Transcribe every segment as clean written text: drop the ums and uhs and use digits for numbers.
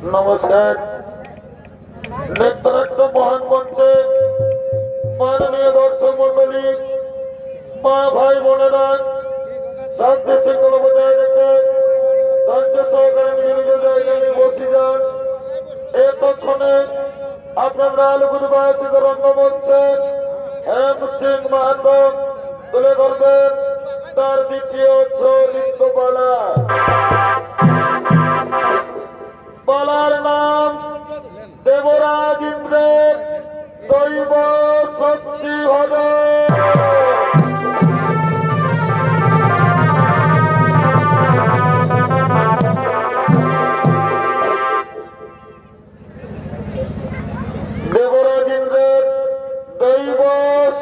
नमस्कार नेतृत्व महान मंचे माननीय दर्शक मंडली मा भाई बोनेरा शांति शृंखला बजाय रेखे राज्य सहकारे निज जायगाय बसे जान एतक्षणे आपनारा आलोकित रंगमंचे हेम सिंह माहातो तुले धरबेन तार द्वितीय नृत्यपाला बालार नाम देवराज इंद्रेर दैव शक्ति हरे देवराज इंद्रेर दैव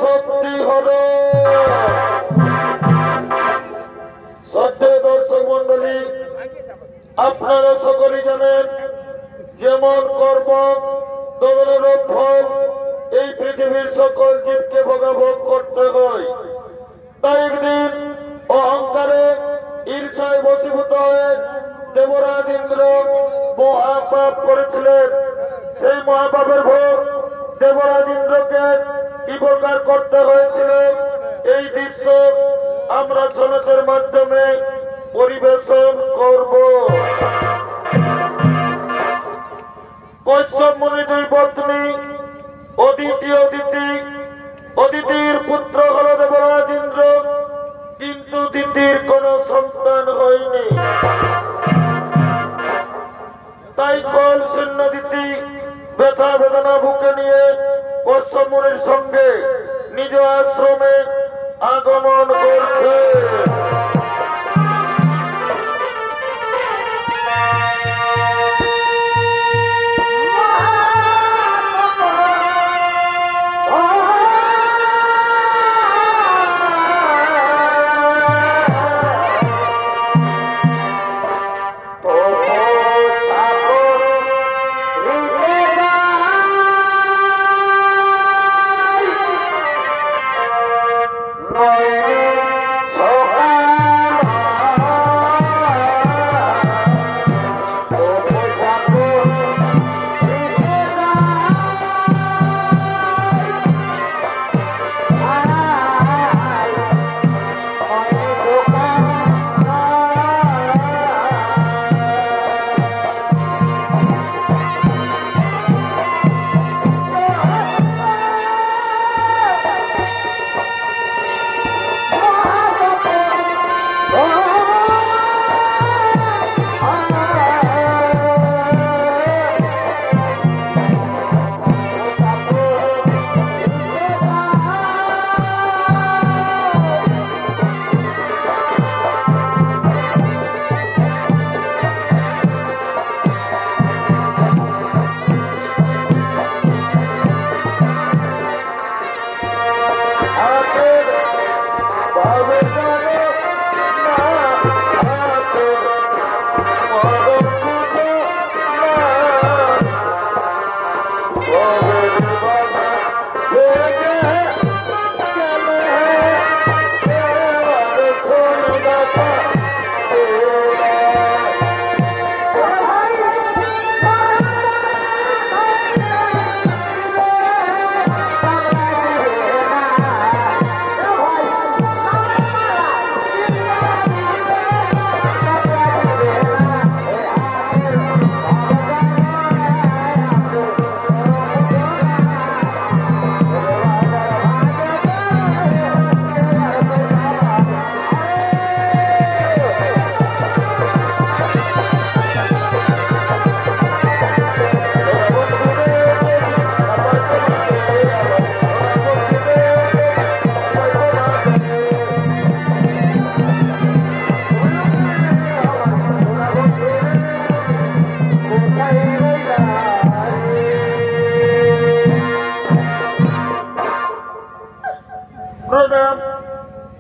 शक्ति हरे श्रद्धेय दर्शक मंडली আপনারা সকলেই জানেন যেমন কর্ম তদনের ফল এই পৃথিবীর সকল জীবকে ভোগাভোগ করতে হয় তাই একদিন অহংকারে ঈর্ষায় বশীভূত হয়ে দেবরাজ ইন্দ্র মহাপাপ করেছিলেন সেই মহাপাপের ভোগ দেবরাজ ইন্দ্রকে কি প্রকার করতে হয়েছিল এই দৃশ্য আমরা সনাতের মাধ্যমে পরিবেশন করব। কশ্যপ মুনি দুই পত্নী অদিতির পুত্র হল দেবরাজ ইন্দ্র, কিন্তু দিতির কোন সন্তান হয়নি। কল শূন্য দিতি ব্যথা বেদনা বুকে নিয়ে কশ্যপের সঙ্গে নিজ আশ্রমে আগমন করছে।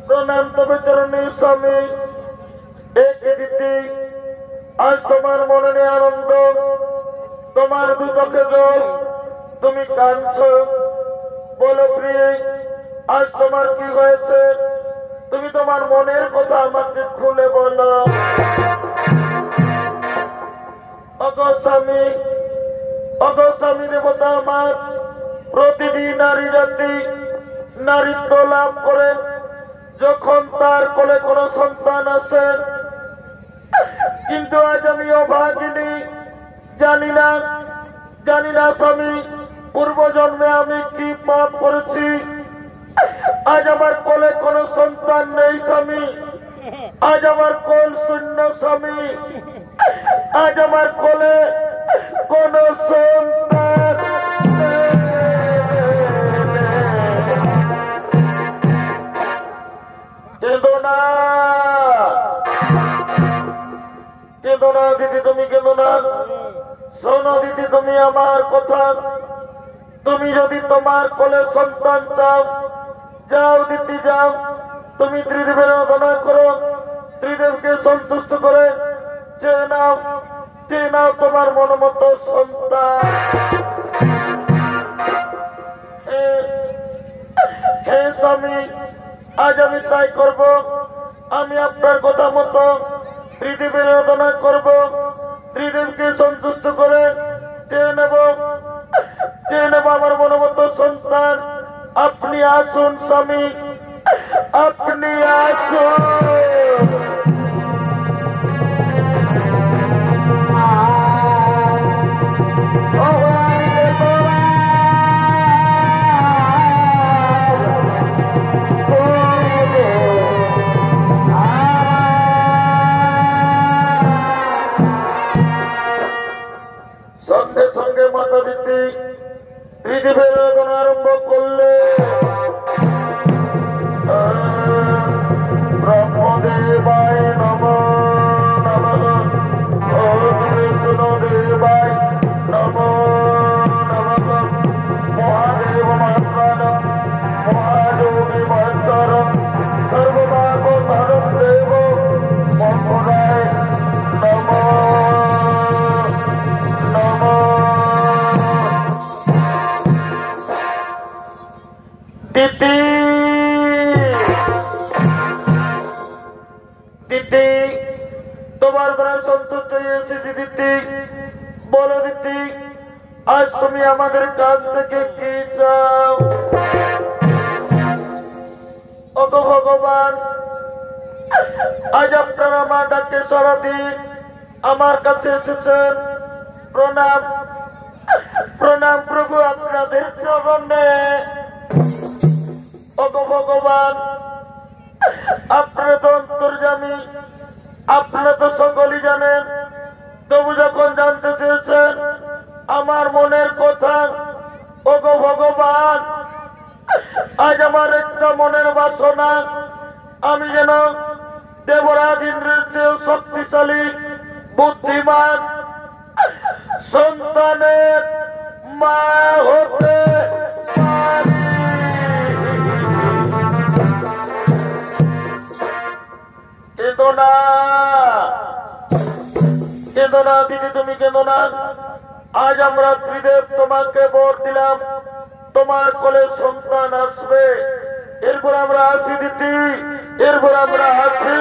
প্রণাম তবে চরণী স্বামী। আজ তোমার মনে নেই আনন্দ, তোমার দু চোখে জল, তুমি কাঁদছ। বলো প্রিয়, আজ তোমার কি হয়েছে? তুমি তোমার মনের কথা আমাকে খুলে বলো। অগস্বামী, অগস্বামী দেবতা আমার প্রতিদিন নারী জাতি নারীত্ব লাভ করে যখন তার কোলে কোনো সন্তান আছে, কিন্তু আজ আমি অভাগিনী, জানি না স্বামী পূর্ব জন্মে আমি কি পাপ করেছি। আজ আমার কোলে কোনো সন্তান নেই স্বামী, আজ আমার কোল শূন্য স্বামী, আজ আমার কোলে কোনো সন্তান কেঁদো না, কেঁদো না দিদি, তুমি কেঁদো না। শোনো দিদি, তুমি আমার কথা, তুমি যদি তোমার কোলে সন্তান চাও, যাও দিদি যাও, তুমি ত্রিদেবের আরাধনা করো, ত্রিদেবকে সন্তুষ্ট করে চেয়ে নাও তোমার মন মতো সন্তান। হে স্বামী, আজ আমি তাই করব। আমি আপনার কথা মতো ত্রিদেবের আরাধনা করব, ত্রিদেবকে সন্তুষ্ট করে চেয়ে নেব আমার মন মতো সন্তান। আপনি আসুন স্বামী, আপনি আসুন। ত্রিদেবের আরম্ভ করলে ব্রহ্মদেবায় নমঃ নমঃ ওম বিষ্ণুদেবায় নমঃ নমঃ মহাদেব মহাত্মানম মহাযোগী মহেশ্বরম সর্বভাগ ধরদেব মঙ্গলায় নমঃ নমঃ। দিদি দিদি তোমার দ্বারা সন্তুষ্ট হয়েছে দিদি, বলো দিদি আজ তুমি আমাদের কাছ থেকে কি চাও? ওগো ভগবান, আজ আপনারা মা ডাকে সারাদিন আমার কাছে এসেছেন। প্রণাম প্রণাম প্রভু আপনাদের চরণে। ওগো ভগবান, আপনারা তো অন্তর্যামী, আপনারা তো সকলই জানেন। তবু যখন জানতে চেয়েছেন আমার মনের কথা, ওগো ভগবান, আজ আমার একটা মনের বাসনা, আমি যেন দেবরাজ ইন্দ্রের চেয়েও শক্তিশালী বুদ্ধিমান সন্তানের মা হতে পারি। কেঁদো না, কেঁদো না দিদি, তুমি কেঁদো না। আজ আমরা ত্রিদেব তোমাকে বর দিলাম, তোমার কোলে সন্তান আসবে। এরপর আমরা আসি দিদি, এরপর আমরা আসি।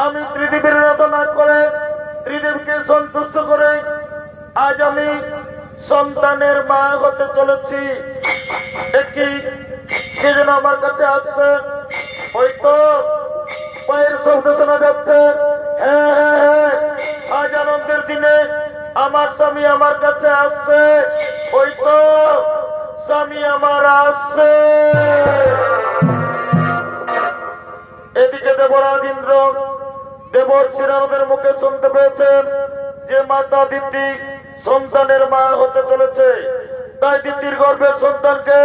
আমি ত্রিদেবের আরাধনা করে ত্রিদেবকে সন্তুষ্ট করে আজ আমি সন্তানের মা হতে চলেছি। একই কে যেন আমার কাছে আসছে, ওই তো পায়ের শব্দ শোনা যাচ্ছে। হ্যাঁ হ্যাঁ হ্যাঁ, আজ আনন্দের দিনে আমার স্বামী আমার কাছে আসছে। ওই তো স্বামী আমার আসছে। এদিকে দেবরাজ ইন্দ্র দেবর্ষি নারদের মুখে শুনতে পেয়েছেন যে মাতা দিতি সন্তানের মা হতে চলেছে। তাই দিতির গর্ভের সন্তানকে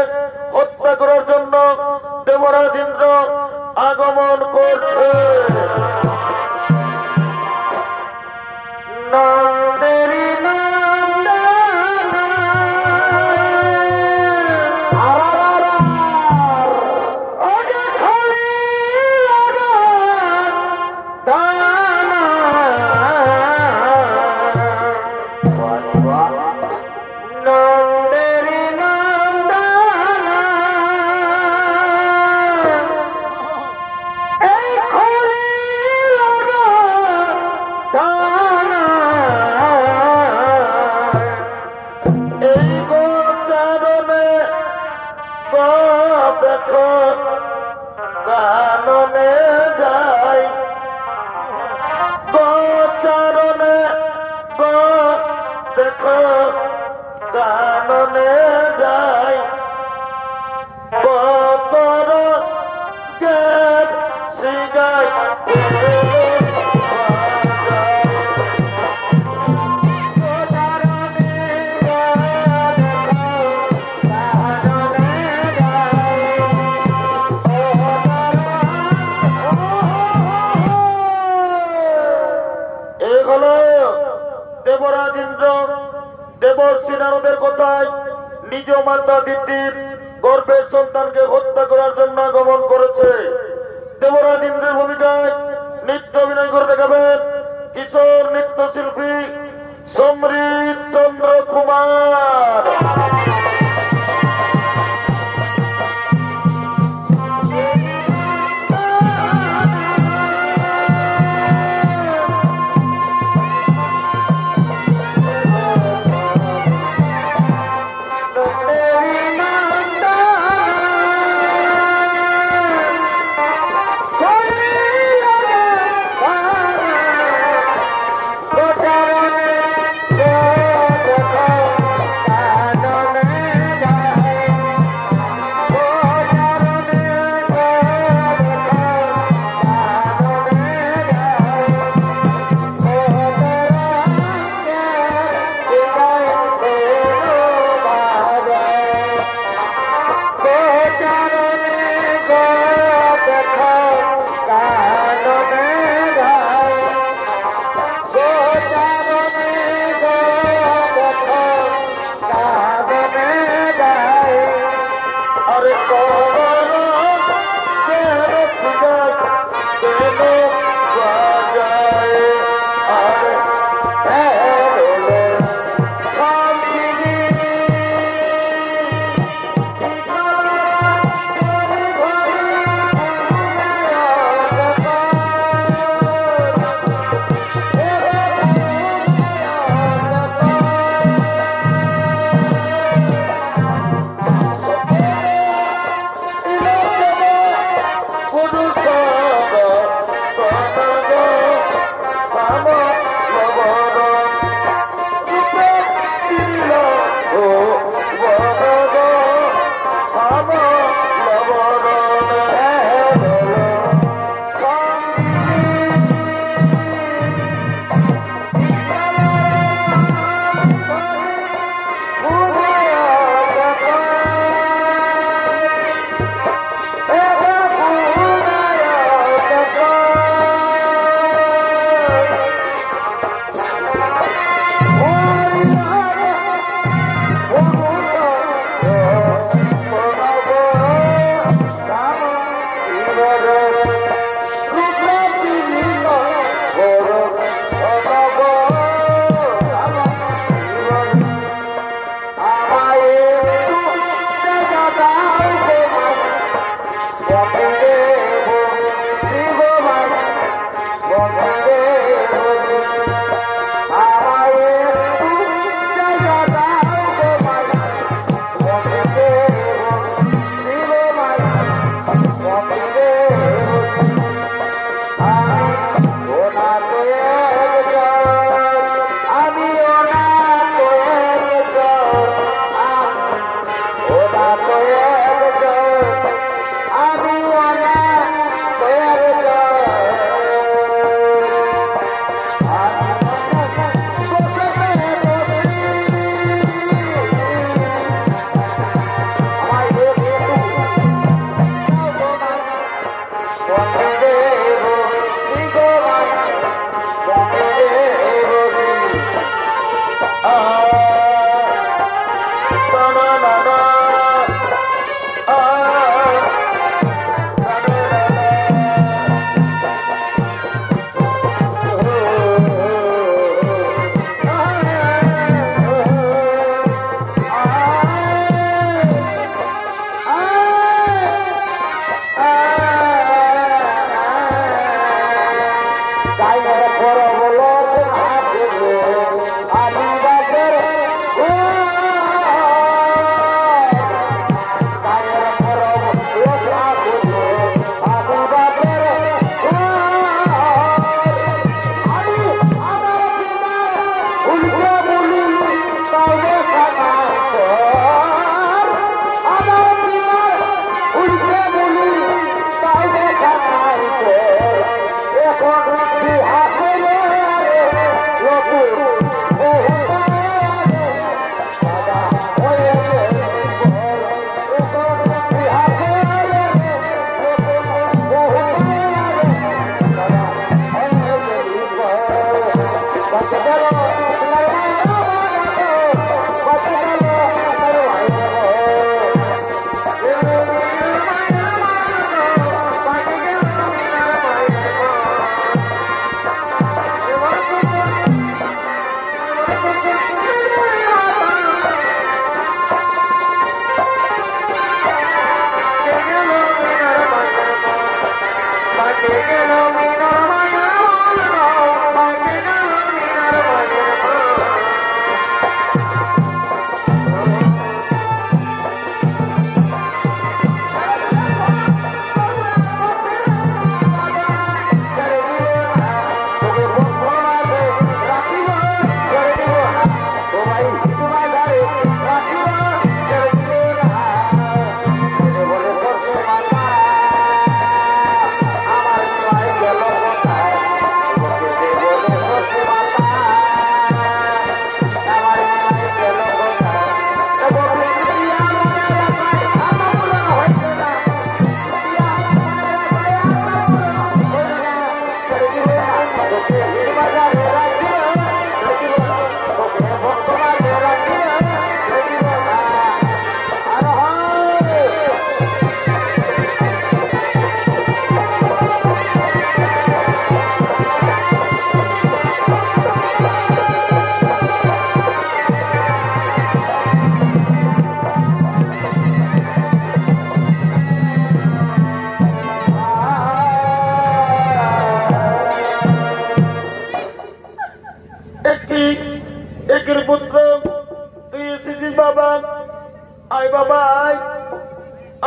হত্যা করার জন্য দেবরাজ ইন্দ্র আগমন করছে। দেবরাজ ইন্দ্র দেবর্ষি নারদের কথায় নিজ মাতা দিতির গর্ভের সন্তানকে হত্যা করার জন্য আগমন করেছে। দেবরাজ ইন্দ্রের ভূমিকায় নৃত্য অভিনয় করে দেখাবেন কিশোর নৃত্যশিল্পী সমৃত চন্দ্র কুমার।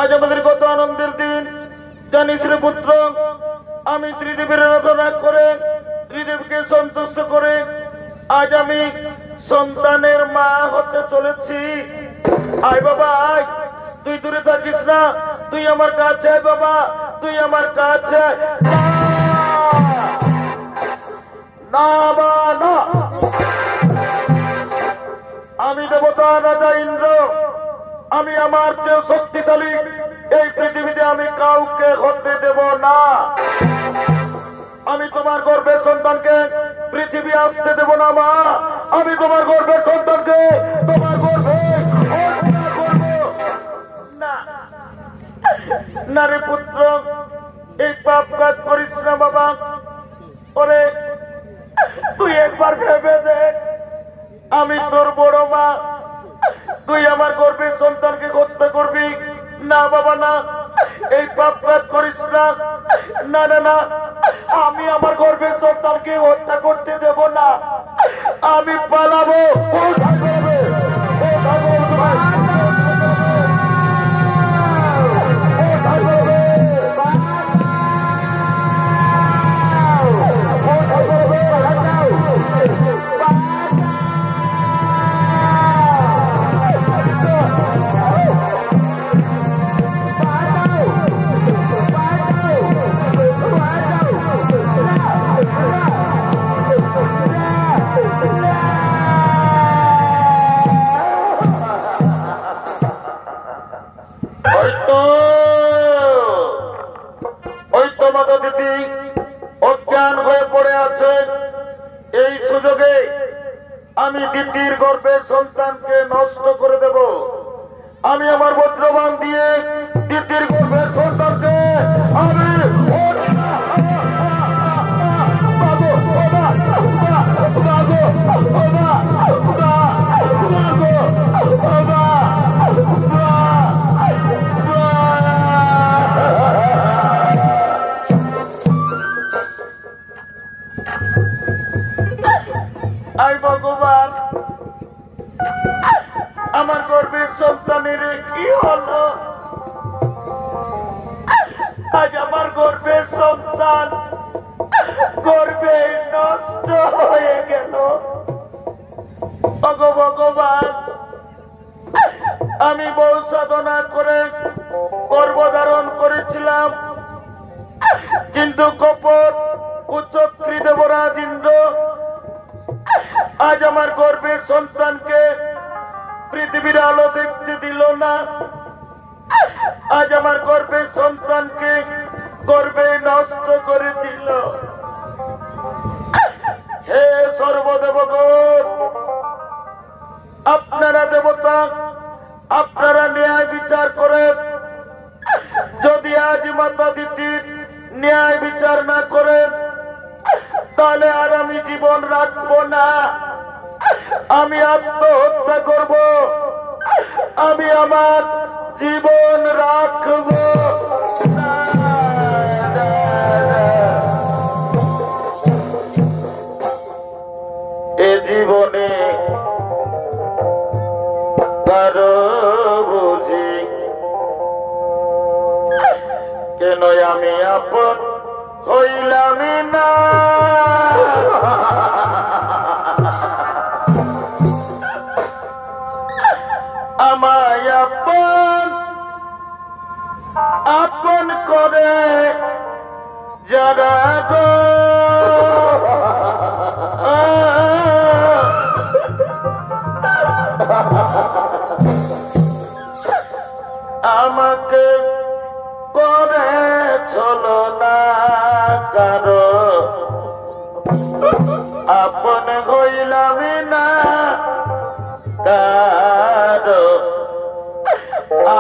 আজ আমাদের কত আনন্দের দিন জানিস রে পুত্র। আমি ত্রিদেবের আরাধনা করে ত্রিদেবকে সন্তুষ্ট করে আজ আমি সন্তানের মা হতে চলেছি। আয় বাবা আয়, তুই দূরে থাকিস না, তুই আমার কাছে আয় বাবা, তুই আমার কাছে। না বা না, আমি দেবতা রাজা ইন্দ্র, আমি আমার চেয়ে শক্তিশালী এই পৃথিবীতে আমি কাউকে হতে দেব না। আমি তোমার গর্ভের সন্তানকে পৃথিবী আসতে দেব না মা। আমি তোমার গর্ভের সন্তানকে তোমার গর্ভে না রে পুত্র, এই পাপ কাজ করিস না বাবা। ওরে তুই একবার ভেবে দেখ, আমি তোর বড় মা, তুই আমার গর্ভের সন্তানকে হত্যা করবি না বাবা না, এই পাপ কাজ করিস না। না না না, আমি আমার গর্ভের সন্তানকে হত্যা করতে দেব না, আমি পালাবো। অজ্ঞান হয়ে পড়ে আছে, এই সুযোগে আমি দিদির গর্ভের সন্তানকে নষ্ট করে দেব। আমি আমার বজ্রবাণ দিয়ে দিদির গর্ভের সন্তানকে আমি ভগবান, আমার গর্ভের সন্তানের কি হলো? আজ আমার গর্ভের সন্তান গর্ভে নষ্ট হয়ে গেল। ভগবান, আমি বহু সাধনা করে গর্ভধারণ করেছিলাম, কিন্তু কপট কুচক্রী দেবরাজ ইন্দ্র আজ আমার গর্ভের সন্তানকে পৃথিবীর আলো দেখতে দিল না। আজ আমার গর্ভের সন্তানকে গর্ভে নষ্ট করে দিল। হে সর্বদেবগণ, আপনারা দেবতা, আপনারা ন্যায় বিচার করেন। যদি আজ মাতা দিদির ন্যায় বিচার না করেন, তাহলে আর আমি জীবন রাখবো না, আমি আত্মহত্যা করব, আমি আমার জীবন রাখবো না। আমি আপন হইলাম না। আমায় আপন আপন করে যারা গো আমাকে করে চলো না কারো আপন হইলাম না কারো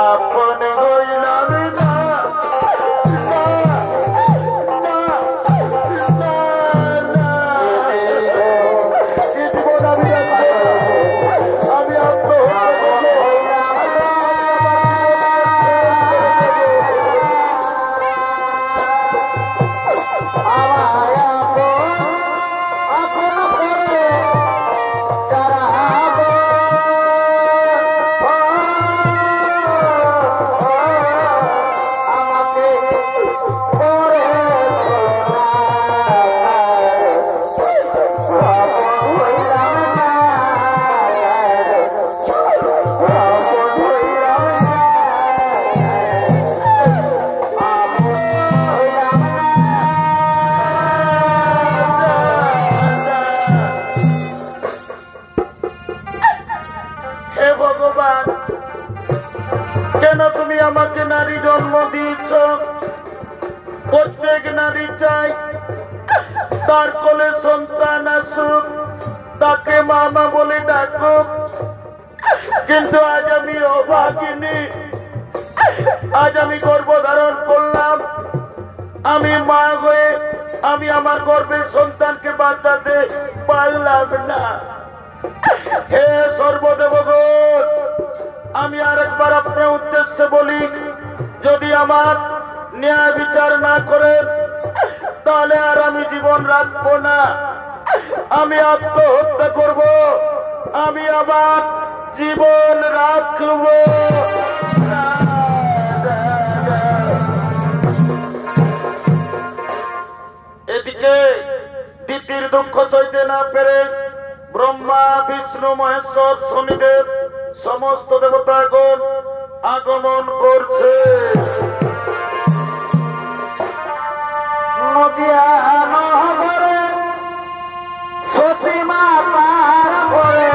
আপন হইলাম না। কেন তুমি আমাকে নারী জন্ম দিয়েছ? প্রত্যেক নারী চাই তার কোলে সন্তান আসুক, তাকে মামা বলে ডাকুক, কিন্তু আজ আমি অভাগিনী। আজ আমি গর্ভধারণ করলাম, আমি মা হয়ে আমি আমার গর্ভের সন্তানকে বাঁচাতে পারলাম না। হে সর্বদেবগণ, আমি আরেকবার আপনার উদ্দেশ্যে বলি, যদি আমার ন্যায় বিচার না করেন তাহলে আর আমি জীবন রাখবো না, আমি আত্মহত্যা করব, আমি আবার জীবন রাখব। এদিকে দিতির দুঃখ সইতে না পেরে ব্রহ্মা, বিষ্ণু, মহেশ্বর, শনিদেব সমস্ত দেবতাগণ আগমন করছে। নদিয়া নহরে সতীমা পার করে,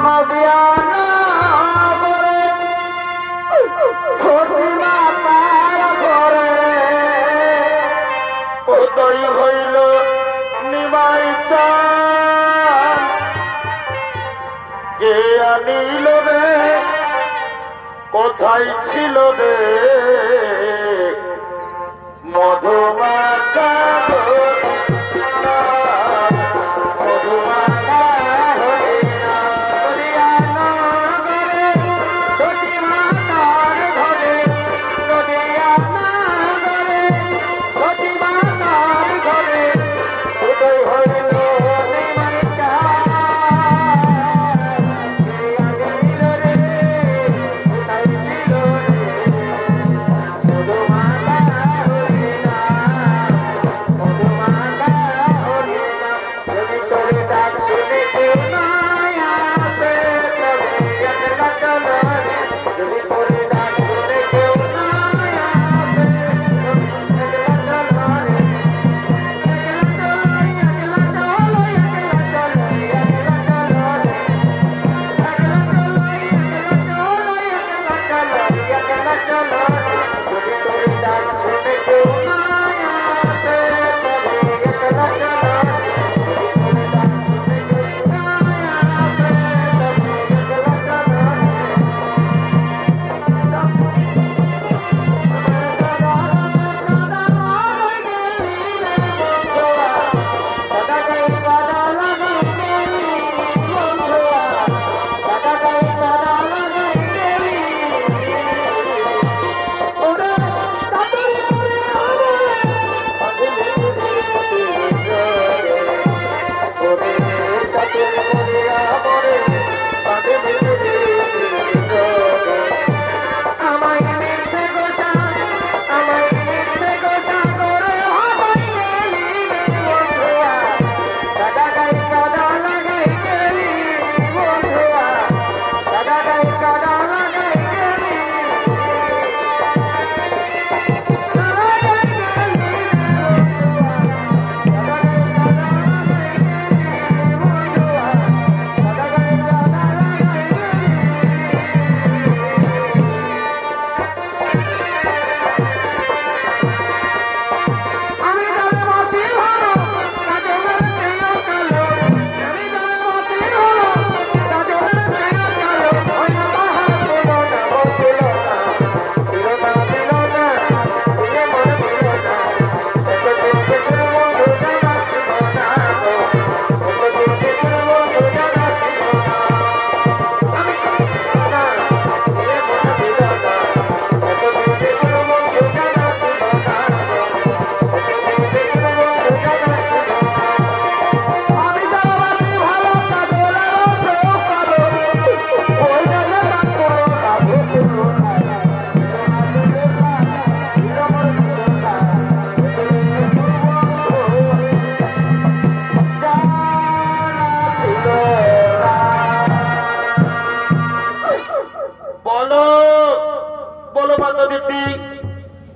নদিয়া নহরে সতীমা পার করে, উদয় হইল নিমাই চাঁদ, কে আনিল রে কোথায় ছিল রে মধুমাখা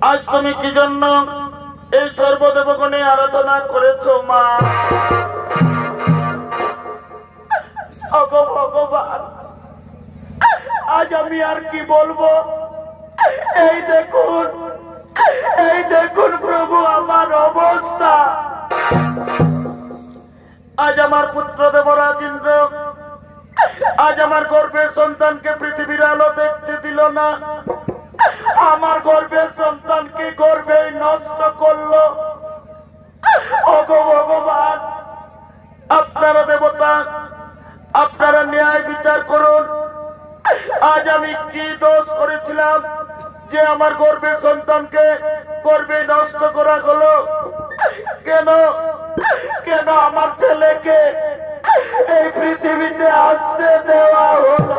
আজ তুমি কি জন্য এই সর্বদেবগণে আরাধনা করেছ মা? ভগবান, আজ আমি আর কি বলবো? এই দেখুন প্রভু আমার অবস্থা। আজ আমার পুত্র দেবরাজ ইন্দ্র আজ আমার গর্ভের সন্তানকে পৃথিবীর আলো দেখতে দিল না। আমার গর্ভের সন্তানকে গর্ভেই নষ্ট করলো। ভগবান, আপনারা দেবতা, আপনারা ন্যায় বিচার করুন। আজ আমি কি দোষ করেছিলাম যে আমার গর্ভের সন্তানকে গর্ভে নষ্ট করা হলো? কেন আমার ছেলেকে এই পৃথিবীতে আসতে দেওয়া হলো?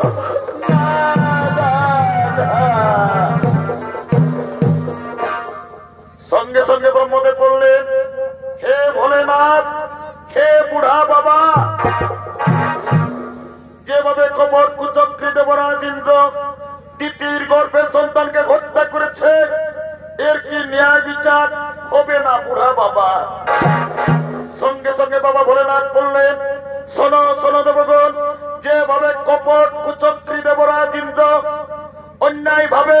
সঙ্গে সঙ্গে ব্রহ্মদেব বললেন, হে ভোলেনাথ, হে বুড়া বাবা, যেভাবে কপট কুচক্রী দেবরাজ ইন্দ্র তিতির গর্ভের সন্তানকে হত্যা করেছে, এর কি ন্যায় বিচার হবে না বুড়া বাবা? সঙ্গে সঙ্গে বাবা ভোলেনাথ বললেন, শোনো শোনো দেবগণ, যেভাবে কপট কুচক্রী দেবরাজ ইন্দ্র অন্যায় ভাবে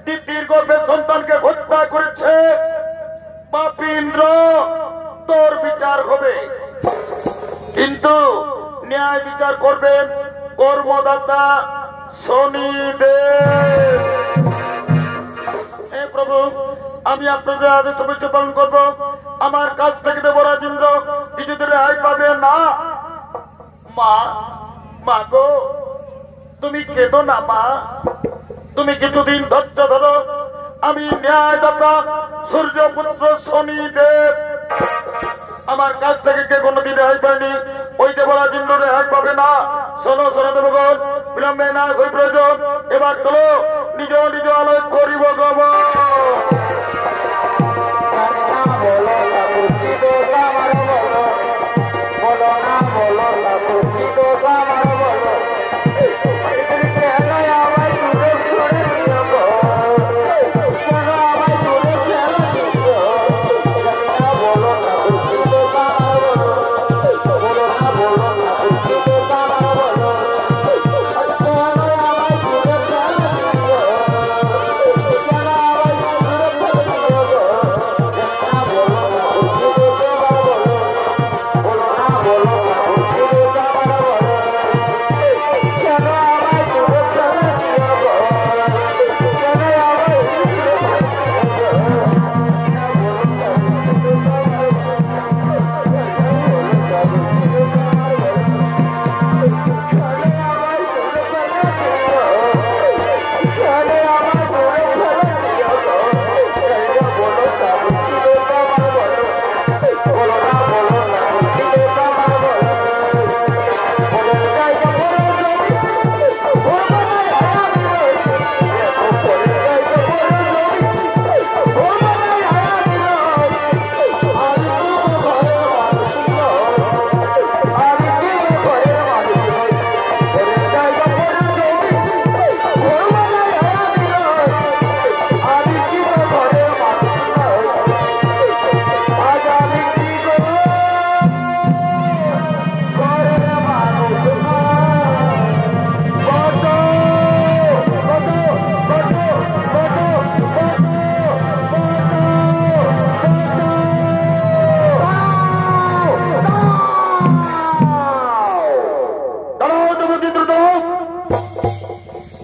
তিতির গর্ভের সন্তানকে হত্যা করেছে, পাপী ইন্দ্র তোর বিচার হবে। কিন্তু ন্যায় বিচার করবেন কর্মদাতা শনিদেব। হে প্রভু, আমি আপনাদের আদেশ অবশ্যই পালন করবো। আমার কাছ থেকে দেবরাজ ইন্দ্র কিছুদিন রেহাই পাবে না। মা গো, তুমি কেঁদো না মা, তুমি কিছুদিন ধৈর্য ধরো। আমি ন্যায়দাতা সূর্যপুত্র শনিদেব, আমার কাছ থেকে কে কোনোদিন রেহাই পায়নি, ওই দেবরাজ ইন্দ্র রেহাই পাবে না। শোনো শোনো দেবগণ, বিলম্বে না হই প্রয়োজন। এবার চলো নিজ নিজ আলোয় করিব গব।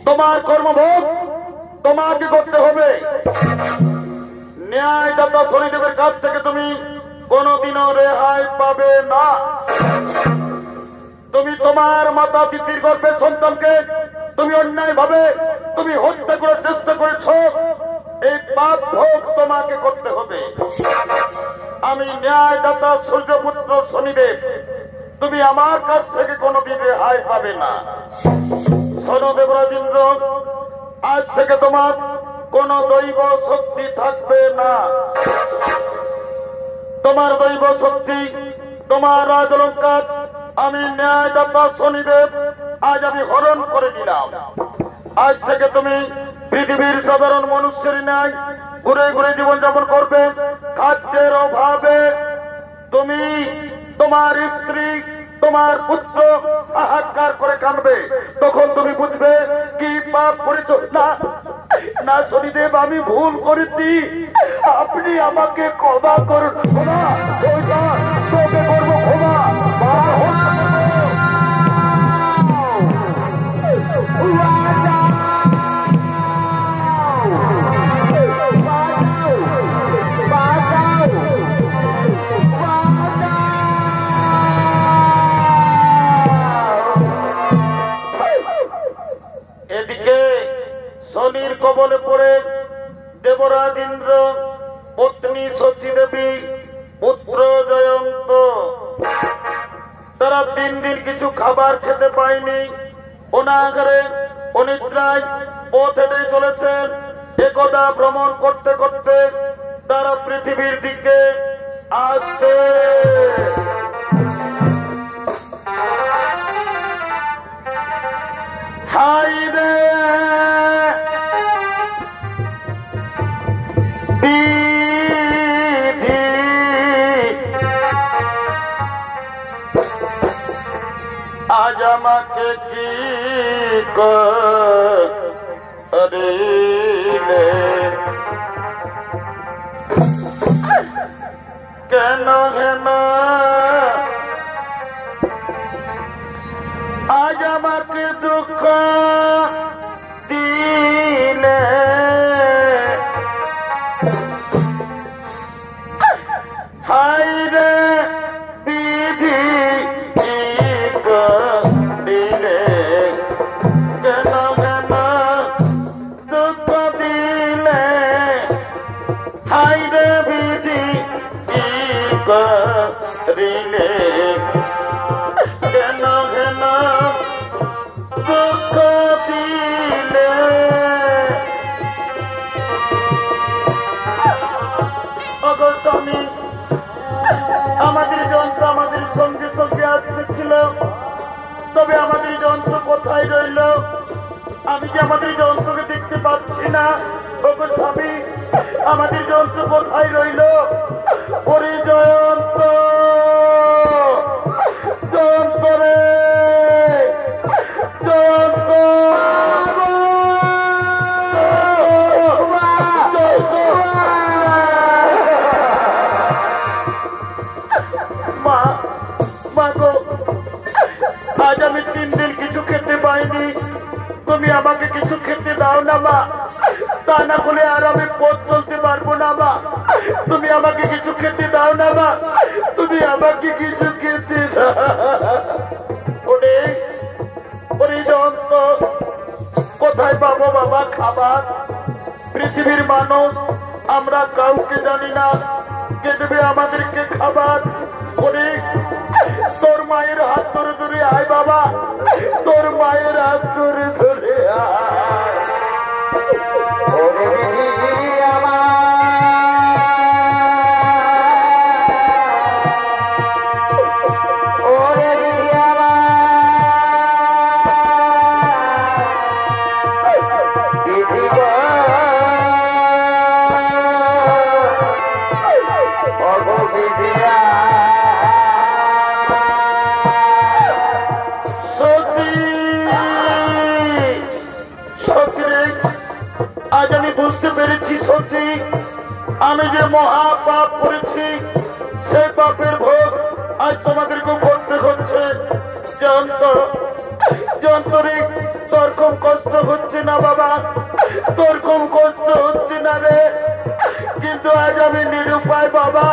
তোমার কর্মভোগ তোমাকে করতে হবে। ন্যায়দাতা শনিদেবের কাছ থেকে তুমি কোনদিনও রেহাই পাবে না। তুমি তোমার মাতা পিতৃর গর্ভের সন্তানকে তুমি অন্যায় ভাবে তুমি হত্যা করার চেষ্টা করেছ, এই পাপ ভোগ তোমাকে করতে হবে। আমি ন্যায়দাতা সূর্যপুত্র শনিদেব, তুমি আমার কাছ থেকে কোনদিন রেহাই পাবে না। শোনো দেবরাজ ইন্দ্র, আজ থেকে তোমার কোন দৈব শক্তি থাকবে না। তোমার দৈব শক্তি, তোমার রাজ অলঙ্কার আমি ন্যায়দাতা শনিদেব আজ আমি হরণ করে দিলাম। আজ থেকে তুমি পৃথিবীর সাধারণ মানুষের ন্যায় ঘুরে ঘুরে জীবনযাপন করবে, খাদ্যের অভাবে তুমি তোমার স্ত্রী তোমার পুত্র হাহাকার করে কাঁদবে, তখন তুমি বুঝবে কি পাপ করেছ। না না শনিদেব, আমি ভুল করেছি, আপনি আমাকে ক্ষমা করুন। ক্ষমা তোকে করবো ক্ষমা। এদিকে শনির কবলে পড়ে দেবরাজ ইন্দ্র, পত্নী শচী দেবী, পুত্র জয়ন্ত, তারা 3 দিন কিছু খাবার খেতে পায়নি। অনাহারে অনিদ্রায় পথ হেঁটে চলেছেন। একদা ভ্রমণ করতে করতে তারা পৃথিবীর দিকে আসছে। হাই রে বিধি, আজ আমাকে কি করিলে, কেন হেন আজ আমাকে দুঃখ দিলে, হাই রে বিধি দিলে, কেন কেন দুঃখ দিলে, হাই রে বিধি দিলে, কেন কেন দুঃখ দিলে। স্বামী, আমাদের যন্ত্র আমাদের সঙ্গে সঙ্গে আসতেছিল, তবে আমাদের যন্ত্র কোথায় রইল? আমি যে আমাদের যন্ত্রকে দেখতে পাচ্ছি না। ওগো স্বামী, আমাদের যন্ত্র কোথায় রইল? ওরে জয়ন্ত, জয়ন্ত রে জয়ন্ত, আজ আমি 3 দিন কিছু খেতে পাইনি, তুমি আমাকে কিছু খেতে দাও না মা, তা না হলে আর আমি পথ চলতে পারবো না মা। তুমি আমাকে কিছু খেতে দাও না মা, তুমি আমাকে কিছু খেতে দাও। কোথায় পাবো বাবা খাবার? পৃথিবীর মানুষ আমরা কাউকে জানি না, কে দেবে আমাদেরকে খাবার? তোর মায়ের হাত ধরে ধরে আয় বাবা, তোর মায়ের হাত ধরে ধরে আয়। আজ আমি বুঝতে পেরেছি সত্যি, আমি যে মহা পাপ করেছি, সেই পাপের ভোগ আজ তোমাদেরকে করতে হচ্ছে। যন্ত্রে তোর খুব কষ্ট হচ্ছে না বাবা, তোর খুব কষ্ট হচ্ছে না রে, কিন্তু আজ আমি নিরুপায় বাবা,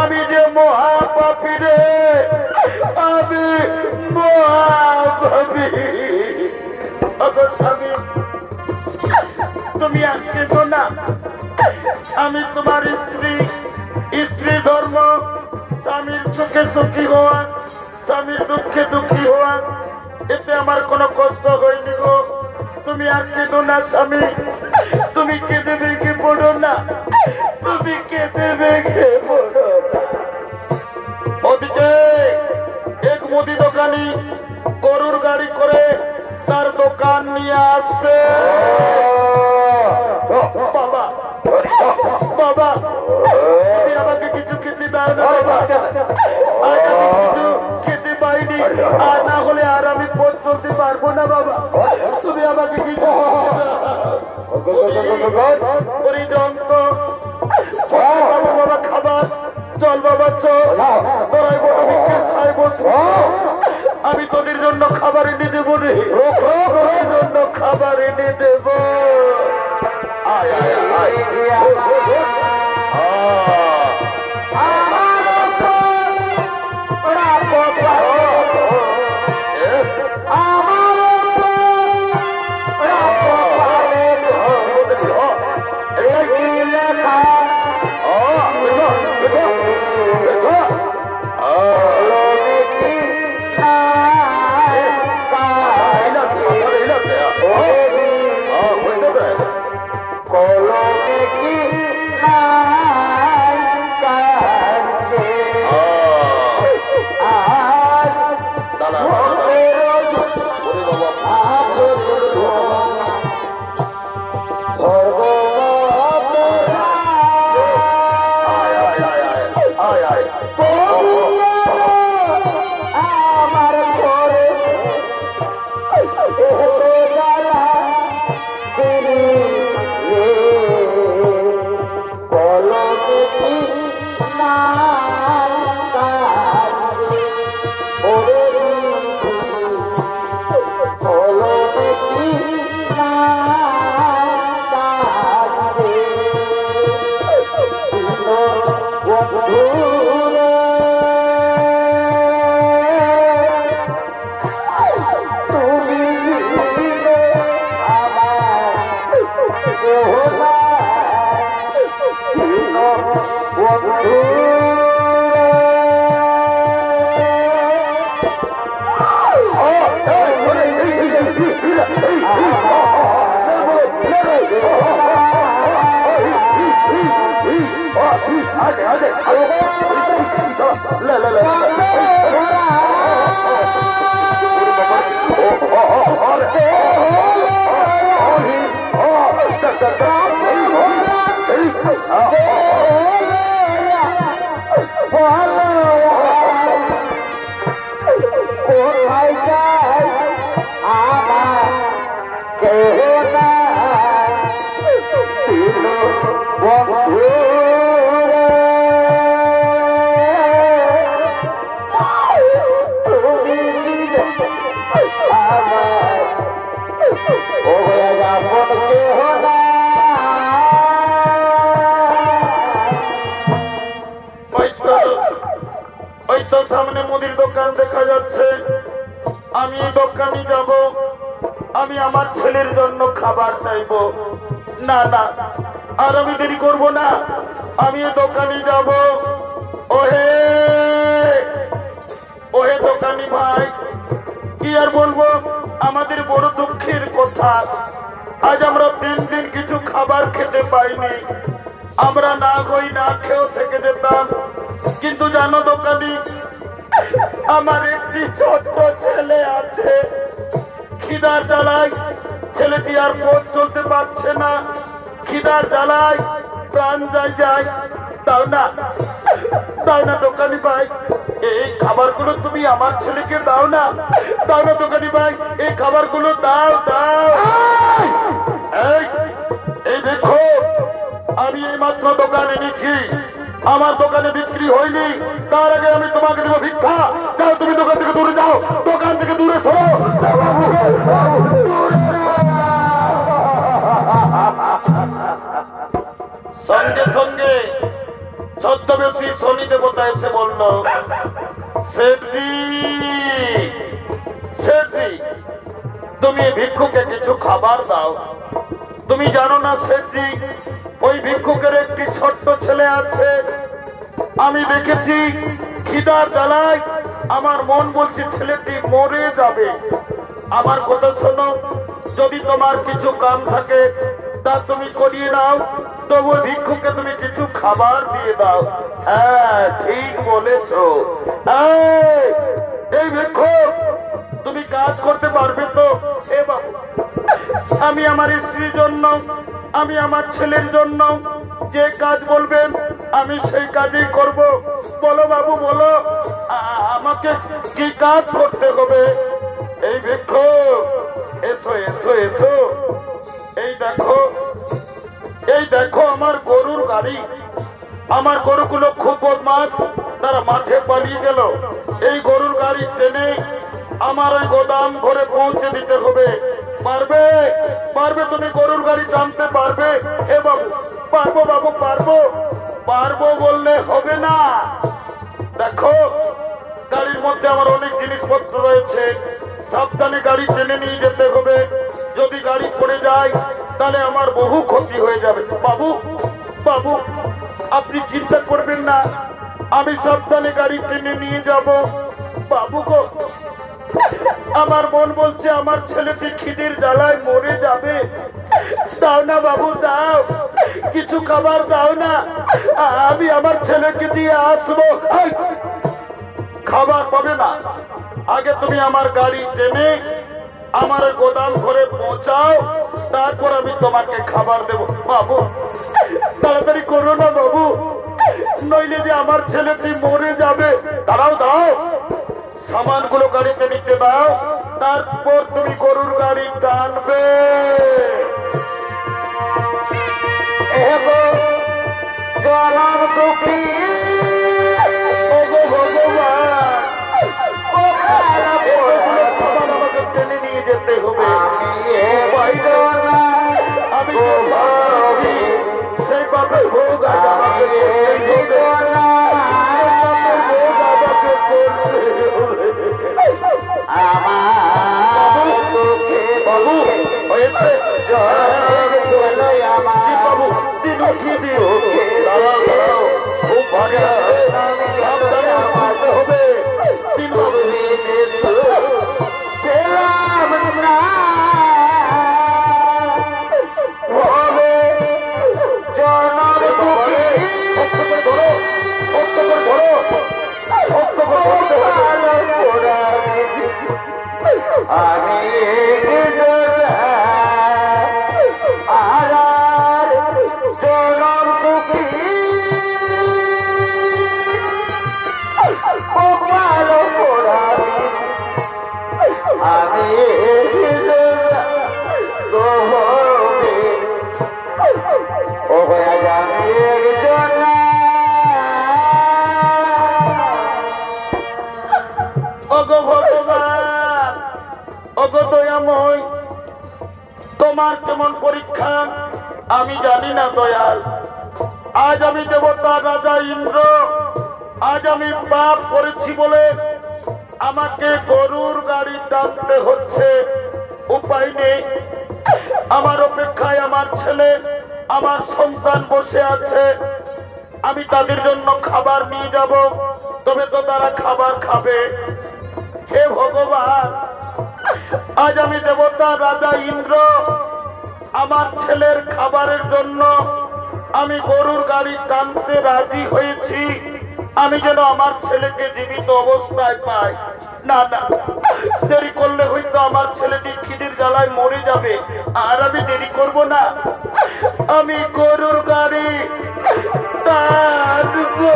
আমি যে মহা পাপী রে, আমি মহাপাপী। স্বামী, তুমি আজকে তো না, আমি তোমার স্ত্রী, স্ত্রী ধর্ম স্বামীর সুখে সুখী হওয়া, স্বামীর দুঃখে দুঃখী হওয়া, এতে আমার কোনো কষ্ট হয়নি গো। তুমি আর কেঁদো না স্বামী, তুমি কেঁদে ভেঙে পড়ো না, তুমি কেঁদে ভেঙে পড়ো না। ওদিকে এক মুদি দোকানি গরুর গাড়ি করে তার দোকান নিয়ে আসছে। বাবা পরিযন্ত বাবা খাবার চল বাবা চল তোরাই বড় খাইব আমি তোদের জন্য খাবার এনে দেবো রে তোদের জন্য খাবার এনে দেব আয় আয় আয় সামনে মুদির দোকান দেখা যাচ্ছে আমি এই দোকানে যাব আমি আমার ছেলের জন্য খাবার চাইব না না আর আমি দেরি করব না আমি এই দোকানে যাব ওহে ওহে দোকানি ভাই কি আর বলবো আমাদের বড় দুঃখের কথা আজ আমরা 3 দিন কিছু খাবার খেতে পাইনি আমরা না হই না খেয়েও থেকে যেতাম কিন্তু জানো দোকানি আমার একটি ছোট্ট ছেলে আছে খিদার জ্বালায় ছেলেটি আর পথ চলতে পারছে না খিদার জ্বালায় প্রাণ যায় দাও না দোকানি ভাই এই খাবারগুলো তুমি আমার ছেলেকে দাও না দোকানি ভাই এই খাবারগুলো দাও এই দেখো আমি এই মাত্র দোকানে এনেছি আমার দোকানে বিক্রি হয়নি তার আগে আমি তোমাকে দেবো ভিক্ষা যাও তুমি দোকান থেকে দূরে যাও দোকান থেকে দূরে সরো সঙ্গে সঙ্গে ছদ্মবেশী শনি দেবতা এসে বলল শেঠজি তুমি ভিক্ষুকে কিছু খাবার দাও তুমি জানো না শেঠজি ওই ভিক্ষুকের একটি ছোট্ট ছেলে আছে আমি দেখেছি খিদার জ্বালায় আমার মন বলছে ছেলেটি মরে যাবে আমার কথা শোনো যদি তোমার কিছু কাম থাকে তা তুমি করিয়ে নাও তবু ভিক্ষুকে তুমি কিছু খাবার দিয়ে দাও হ্যাঁ ঠিক বলেছ এই ভিক্ষুক তুমি কাজ করতে পারবে তো এ বাবু আমি আমার স্ত্রীর জন্য আমি আমার ছেলের জন্য যে কাজ বলবেন আমি সেই কাজই করব বলো বাবু বলো আমাকে কি কাজ করতে হবে এই ভিক্ষুক এসো এই দেখো এই দেখো আমার গরুর গাড়ি, আমার গরুগুলো খুব বদমাশ, তারা মাঠে পালিয়ে গেল। এই গরুর গাড়ি টেনে আমার ওই গোদাম ঘরে পৌঁছে দিতে হবে। পারবে? পারবে? তুমি গরুর গাড়ি টানতে পারবে? হে বাবু, পারবো বাবু, পারবো। পারবো বললে হবে না। দেখো গাড়ির মধ্যে আমার অনেক জিনিসপত্র রয়েছে, সাবধানে গাড়ি টেনে নিয়ে যেতে হবে। যদি গাড়ি পড়ে যায় তাহলে আমার বহু ক্ষতি হয়ে যাবে। বাবু, বাবু আপনি চিন্তা করবেন না, আমি সাবধানে গাড়ি টেনে নিয়ে যাব। বাবু গো, আমার মন বলছে আমার ছেলেটি খিদের জ্বালায় মরে যাবে। দাও না বাবু, দাও, কিছু খাবার দাও না, আমি আমার ছেলেকে দিয়ে আসবো। খাবার পাবে না, আগে তুমি আমার গাড়ি টেনে আমার গোদাম ঘরে পৌঁছাও, তারপর আমি তোমাকে খাবার দেব। বাবু তাড়াতাড়ি করো না বাবু, নইলে যে আমার ছেলেটি মরে যাবে। দাঁড়াও দাও, সামানগুলো গাড়িতে নিতে দাও, তারপর তুমি গরুর গাড়ি টানবে। জলাম দুঃখী ভগবান, আমাকে টেনে নিয়ে যেতে হবে। আমি সেই বাপের ভোগ বাবু হয়েছে। বাবু দিন উঠিয়ে দিও, দাঁড়াও দাঁড়াও, খুব ভাগে সাবধানে আসতে হবে। দিন বাবু তোমার কেমন পরীক্ষা আমি জানি না দয়াল। আজ আমি দেবতা রাজা ইন্দ্র, আজ আমি পাপ করেছি বলে আমাকে গরুর গাড়ি টানতে হচ্ছে। উপায় নেই, আমার অপেক্ষায় আমার ছেলে, আমার সন্তান বসে আছে। আমি তাদের জন্য খাবার নিয়ে যাব, তবে তো তারা খাবার খাবে। হে ভগবান, আজ আমি দেবতা রাজা ইন্দ্র, আমার ছেলের খাবারের জন্য আমি গরুর গাড়ি টানতে রাজি হয়েছি। আমি যেন আমার ছেলেকে জীবিত অবস্থায় পাই। না না, দেরি করলে হয়তো আমার ছেলেটি খিদের জ্বালায় মরে যাবে, আর আমি দেরি করব না। আমি গরুর গাড়ি টানবো।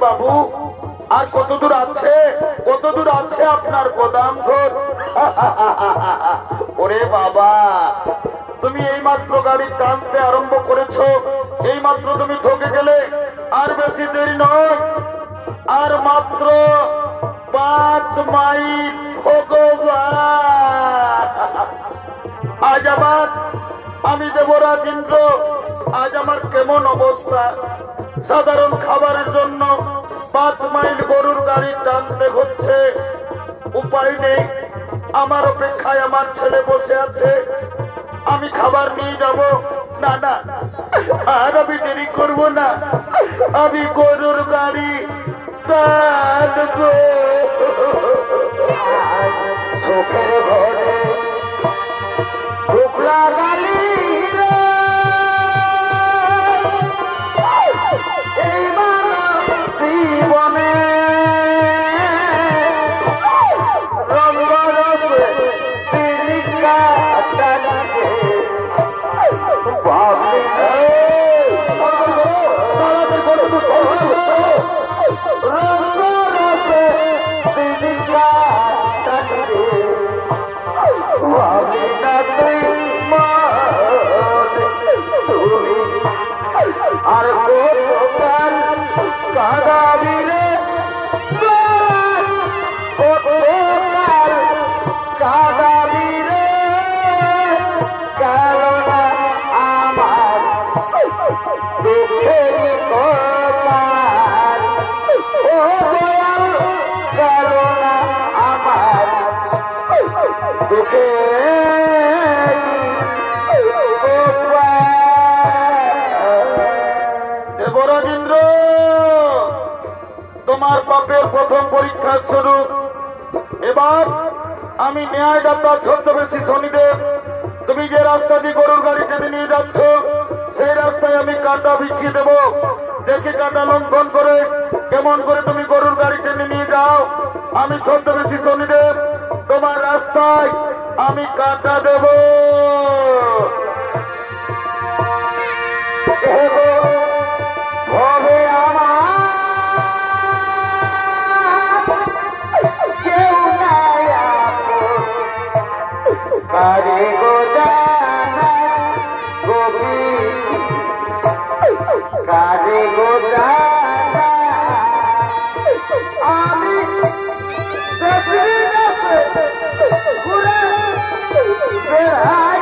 বাবু আর কত দূর আছে, কত দূর আছে আপনার গোদাম ঘর? ওরে বাবা, তুমি এই মাত্র গাড়ি টানতে আরম্ভ করেছো, এই মাত্র তুমি ঠকে গেলে। আর বেশি দেরি নয়, আর মাত্র 5 মাইল। ভগবান, আজ আমার, আমি দেবরাজ ইন্দ্র, আজ আমার কেমন অবস্থা। সাধারণ খাবারের জন্য 5 মাইল গরুর গাড়ি টানতে হচ্ছে। উপায় নেই, আমার অপেক্ষায় আমার ছেলে বসে আছে। আমি খাবার নিয়ে যাব। না না, আর আমি দেরি করব না, আমি গরুর গাড়ি টানবো। চোখের ঘরে ঢুকলা গালি এই মানব জীবনে রঙ্গরূপে তিনিকা টানবে। রঙ্গরূপে তিনিকা টানবে। আর কোথার কাদাবিরে কোথার কাদাবিরে গেল না আমার দুঃখের কোথার। ও দয়াল, গেল না আমার দুঃখের দেবরাজ ইন্দ্র, তোমার পাপের প্রথম পরীক্ষা শুরু। এবার আমি ন্যায়দাতা ছদ্মবেশী শনিদেব, তুমি যে রাস্তা দিয়ে গরুর গাড়ি টেনে নিয়ে যাচ্ছ সেই রাস্তায় আমি কাঁটা বিছিয়ে দেব। দেখি কাঁটা লঙ্ঘন করে কেমন করে তুমি গরুর গাড়ি টেনে নিয়ে যাও। আমি ছদ্মবেশী শনিদেব, তোমার রাস্তায় আমি কাঁটা দেব। হবে আমার কেউ নাই কারে গো জানা গোবি, কারে গো জানা আমি ঘুরে বেড়াই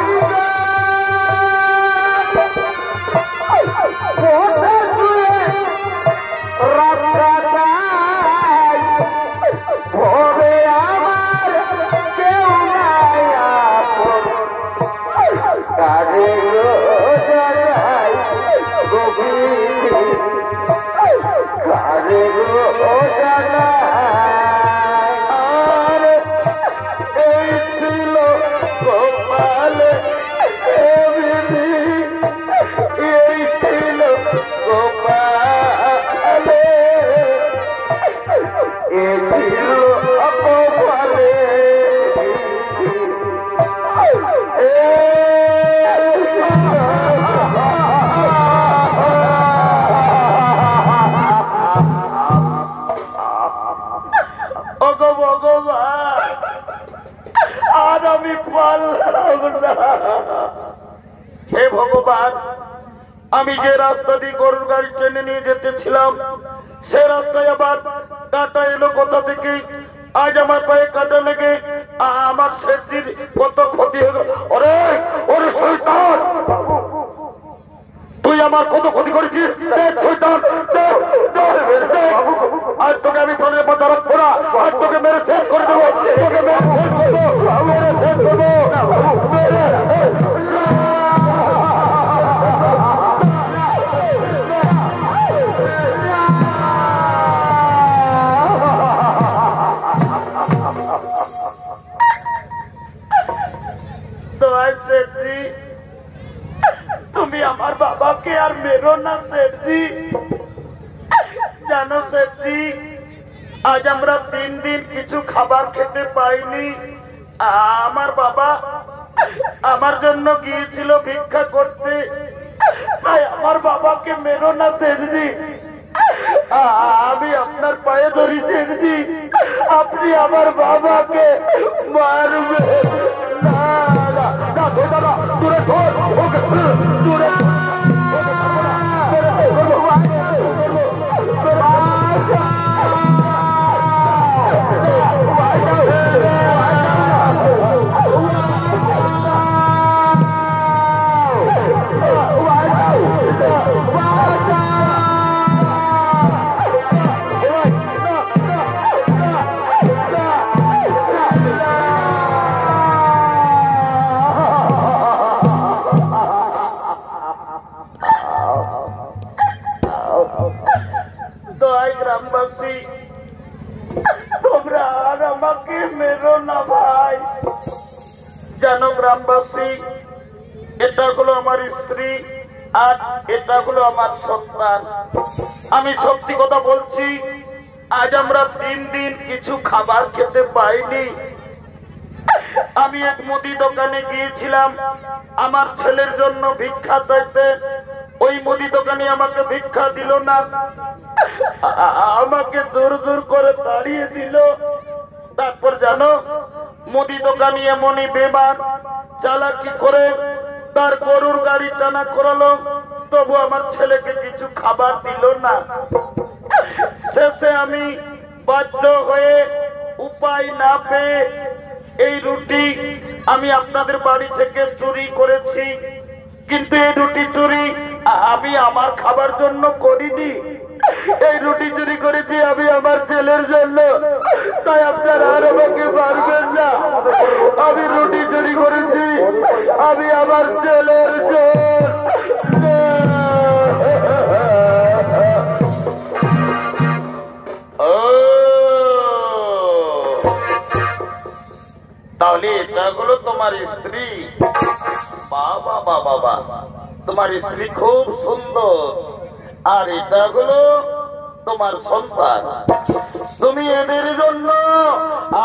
ভবে আমার কেউ নাই কারে যাই গভীর কারে আর এই ছিল গোপাল, এই ছিল গোপাল, এই ছিল অপমালে। ভগবান, আর আমি পারলাম না। হে ভগবান, আমি যে রাস্তা দিয়ে গরুর গাড়ি টেনে নিয়ে যেতেছিলাম সে রাস্তায় আবার কাঁটা এলো কোথা থেকে। আজ আমার পায়ে কাঁটা লেগে আমার সেদিন কত ক্ষতি হয়ে গেল। ওরে ওরে শয়তান, তুই আমার কত ক্ষতি করেছিস। আজ তোকে আমি তোদের মাথা রাখবো না, আজ তোকে মেরে শেষ করে দেবো, তোকে মেরে শেষ করবো। তুমি আমার বাবাকে আর মেরো না শেঠজি। জানো শেঠজি, আজ আমরা 3 দিন কিছু খাবার খেতে পাইনি। আমার বাবা আমার জন্য গিয়েছিল ভিক্ষা করতে, তাই আমার বাবাকে মেরো না শেঠজি। আমি আপনার পায়ে ধরি শেঠজি, আপনি আমার বাবাকে মারবেন না। দূরে গ্রামবাসী, তোমরা আর আমাকে মেরো না ভাই। জানো গ্রামবাসী, এটা হলো আমার স্ত্রী আর এটা হলো আমার সন্তান। আমি সত্যি কথা বলছি, আজ আমরা 3 দিন কিছু খাবার খেতে পাইনি। আমি এক মুদি দোকানে গিয়েছিলাম আমার ছেলের জন্য ভিক্ষা চাইতে। ওই মুদি দোকানে আমাকে ভিক্ষা দিল না, আমাকে জোর জোর করে তাড়িয়ে দিল। তারপর জানো, মুদি দোকানি এমনই বেমান চালাকি করে তার গরুর গাড়ি টানা করালো, তবু আমার ছেলেকে কিছু খাবার দিল না। শেষে আমি বাধ্য হয়ে উপায় না পেয়ে এই রুটি আমি আপনাদের বাড়ি থেকে চুরি করেছি। কিন্তু এই রুটি চুরি আমি আমার খাবার জন্য করিনি, এই রুটি চুরি করেছি আমি আমার ছেলের জন্য। তাই আপনারা আর আমাকে পারবেন না। আমি রুটি চুরি করেছি আমি আমার ছেলের জন্য। তাহলে এটা হলো তোমার স্ত্রী? বাবা বাবা বাবা, তোমার স্ত্রী খুব সুন্দর। আর এটা হলো তোমার সন্তান। তুমি এদের জন্য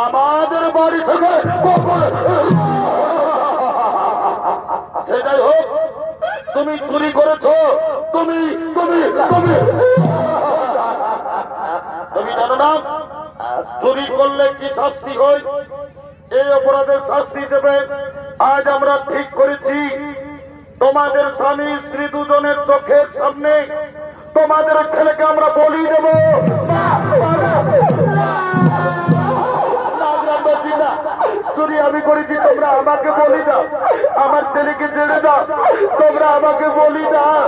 আমাদের বাড়ি থেকে, সেটাই হোক, তুমি চুরি করেছো। তুমি তুমি তুমি তুমি জানো না চুরি করলে কি শাস্তি হয়? এই অপরাধের শাস্তি হিসেবে আজ আমরা ঠিক করেছি, তোমাদের স্বামী স্ত্রী দুজনের চোখের সামনে তোমাদের ছেলেকে আমরা বলি দেব। চুরি আমি করেছি, তোমরা আমাকে বলি দাও। আমার ছেলেকে ছেড়ে দাও, তোমরা আমাকে বলি দাও।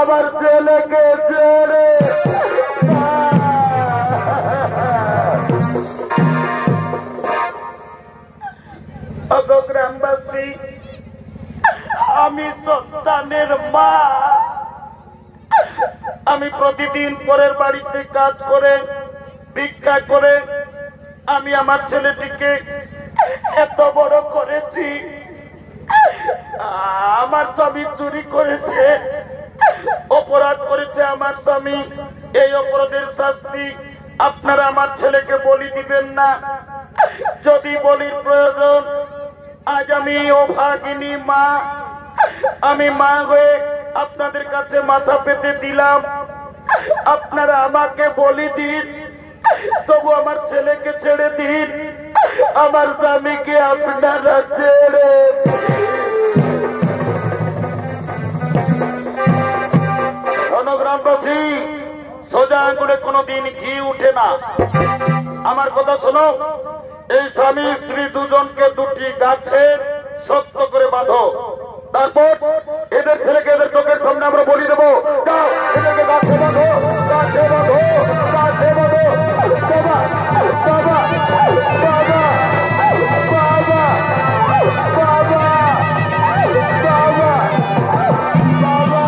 আমার ছেলেকে ছেড়ে গ্রামবাসী, আমি সন্তানের মা। আমি প্রতিদিন পরের বাড়িতে কাজ করে ভিক্ষা করে আমি আমার ছেলেটিকে এত বড় করেছি। আমার স্বামী চুরি করেছে, অপরাধ করেছে আমার স্বামী। এই অপরাধের শাস্তি আপনারা আমার ছেলেকে বলি দিবেন না। যদি বলির প্রয়োজন, আজ আমি অভাগিনী মা, আমি মা হয়ে আপনাদের কাছে মাথা পেতে দিলাম। আপনারা আমাকে বলি দিন, তবু আমার ছেলেকে ছেড়ে দিন, আমার স্বামীকে আপনারা ছেড়ে। গ্রামবাসী, সোজা আঙুলে কোনোদিন ঘি উঠে না। আমার কথা শোনো, এই স্বামী স্ত্রী দুজনকে দুটি গাছে শক্ত করে বাঁধো। তারপর এদের ছেলেকে এদের চোখের সামনে আমরা বলি দেবো, যাও এদেরকে গাছে বাঁধো, গাছে বাঁধো, গাছে বাঁধো। বাবা বাবা বাবা বাবা বাবা বাবা।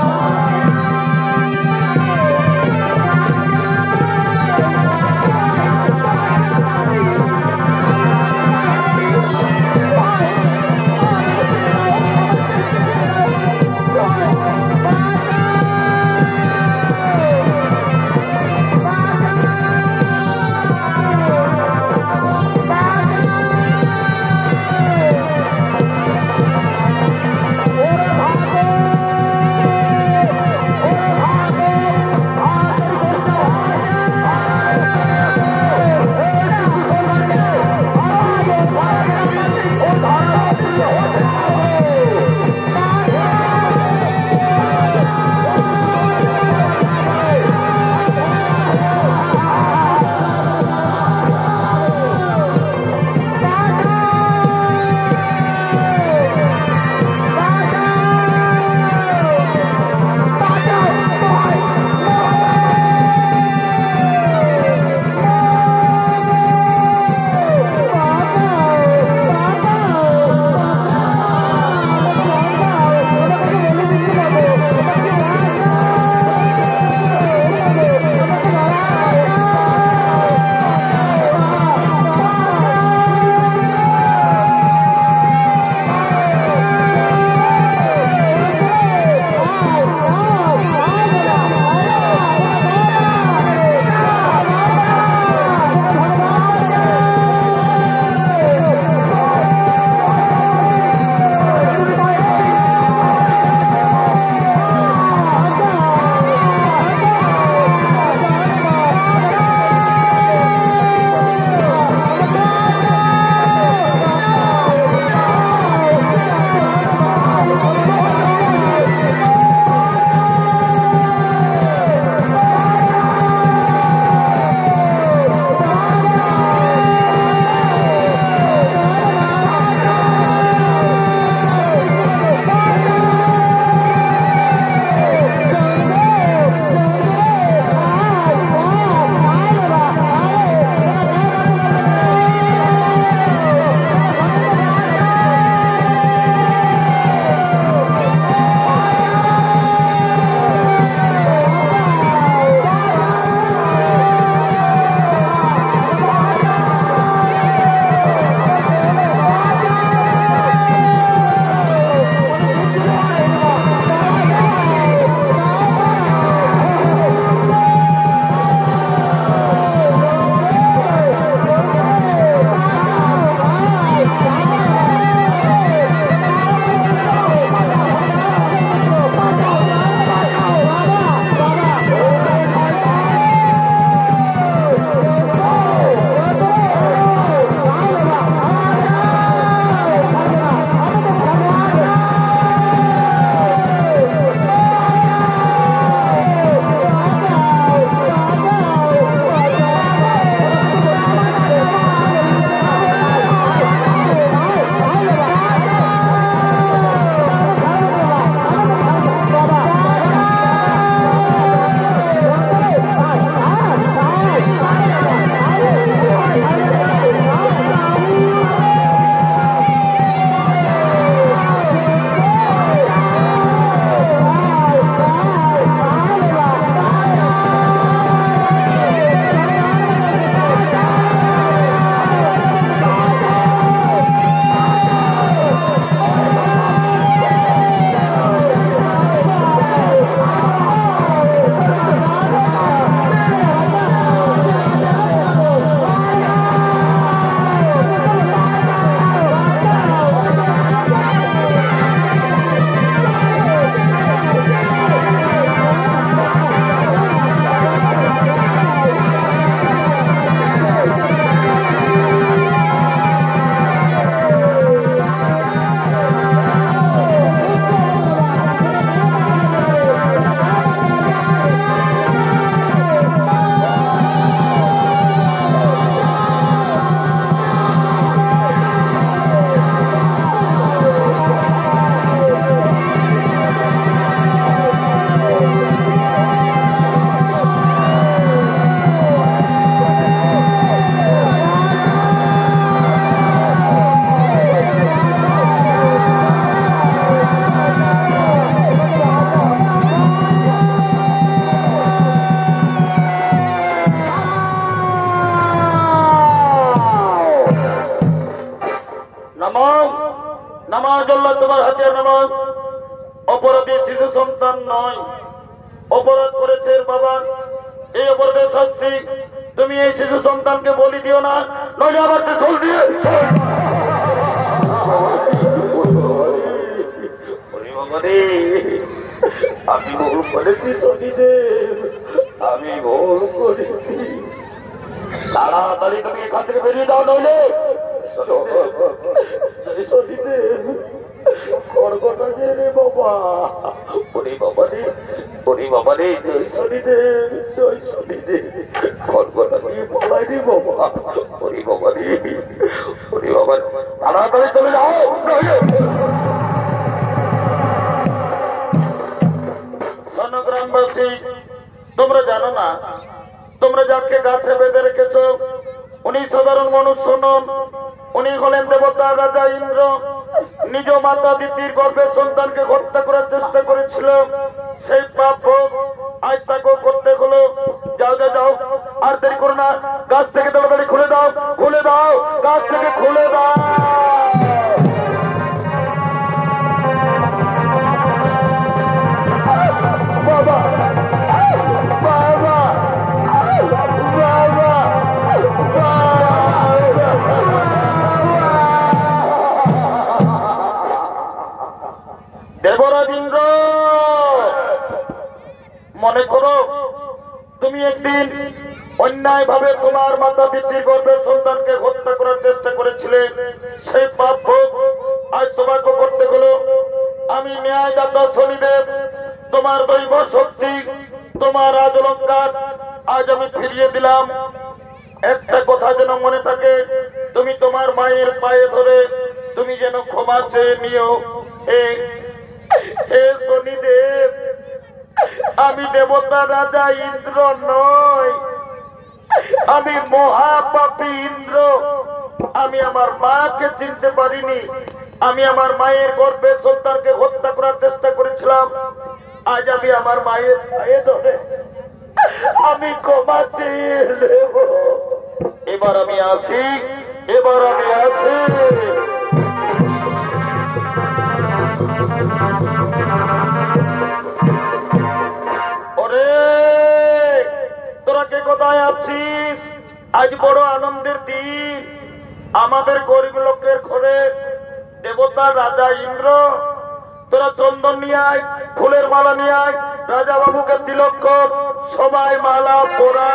রাজল্লাহ তোমার হাতিয়ার নয়, অপরাধী শিশু সন্তান নয়, অপরাধ করেছে বাবা। এই অপরাধের শাস্তি তুমি এই শিশু সন্তানকে বলি দিও না, নইলে আবার চল দিয়ে আমি ভুল করেছি শনিদেব, আমি ভুল করেছি। তাড়াতাড়ি তুমি এখান থেকে বেরিয়ে দাও, নইলে শনিদেব খড়গটা যে রে বাবা, ওরে বাবা রে, ওরে বাবা রে, জয় শনিদেব, জয় শনিদেব, খড়গটা নিয়ে পলাই রে বাবা, ওরে বাবা রে, ওরে বাবা, তাড়াতাড়ি চলে যাও। গ্রামবাসী, তোমরা জানো না, তোমরা যাকে গাছে বেঁধে রেখেছ উনি সাধারণ মনুষ্য নন, উনি হলেন দেবতা রাজা ইন্দ্র। নিজ মাতা দিতির গর্ভের সন্তানকে হত্যা করার চেষ্টা করেছিল, সেই পাপ আজ তাকেও করতে হলো। যাও যাও যাও, আর দেরি করো না, গাছ থেকে তাড়াতাড়ি খুলে দাও, খুলে দাও, গাছ থেকে খুলে দাও। বাবা বাবা বাবা, দেবরাজ ইন্দ্র, মনে করো তুমি একদিন অন্যায় ভাবে তোমার মাতা পিতৃ গর্ভের সন্তানকে হত্যা করার চেষ্টা করেছিলে, সেই পাপ ভোগ আজ তোমাকে করতে হলো। আমি ন্যায়দাতা শনিদেব, তোমার দৈব শক্তি, তোমার রাজ অলঙ্কার আজ আমি ফিরিয়ে দিলাম। একটা কথা যেন মনে থাকে, তুমি তোমার মায়ের পায়ে ধরে তুমি যেন ক্ষমা চেয়ে নিও। হে শনিদেব, আমি দেবতা রাজা ইন্দ্র নই, আমি মহাপাপী ইন্দ্র। আমি আমার মাকে চিনতে পারিনি, আমি আমার মায়ের গর্ভে সন্তানকে হত্যা করার চেষ্টা করেছিলাম। আজ আমি আমার মায়ের পায়ে ধরে আমি ক্ষমা চেয়ে নেব। এবার আমি আসি, এবার আমি আসি। ওরে তোরা কে কোথায় আছিস? আজ বড় আনন্দের দিন, আমাদের গরিব লোকের ঘরে দেবতা রাজা ইন্দ্র। তোরা চন্দন নিয়ে আয়, ফুলের মালা নিয়ে আয়, রাজা বাবুকে তিলক কর, সবাই মালা পরা।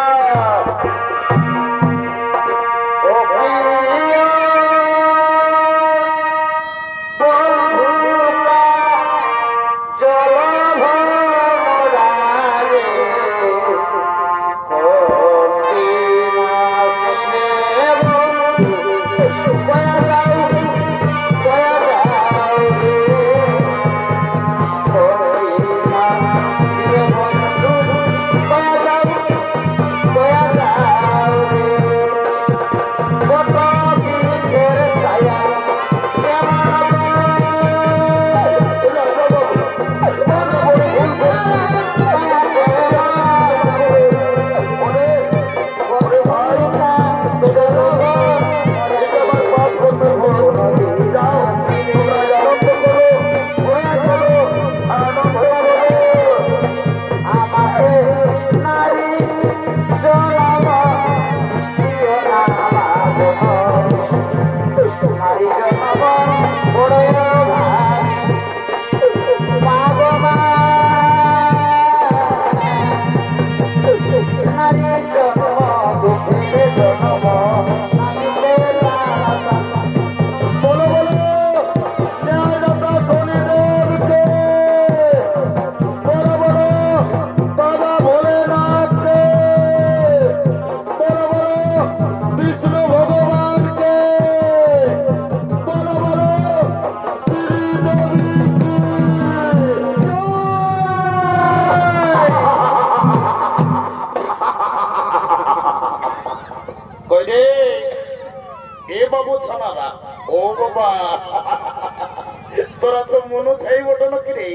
তোরা তো মনু খাই ওঠো নাকি রে?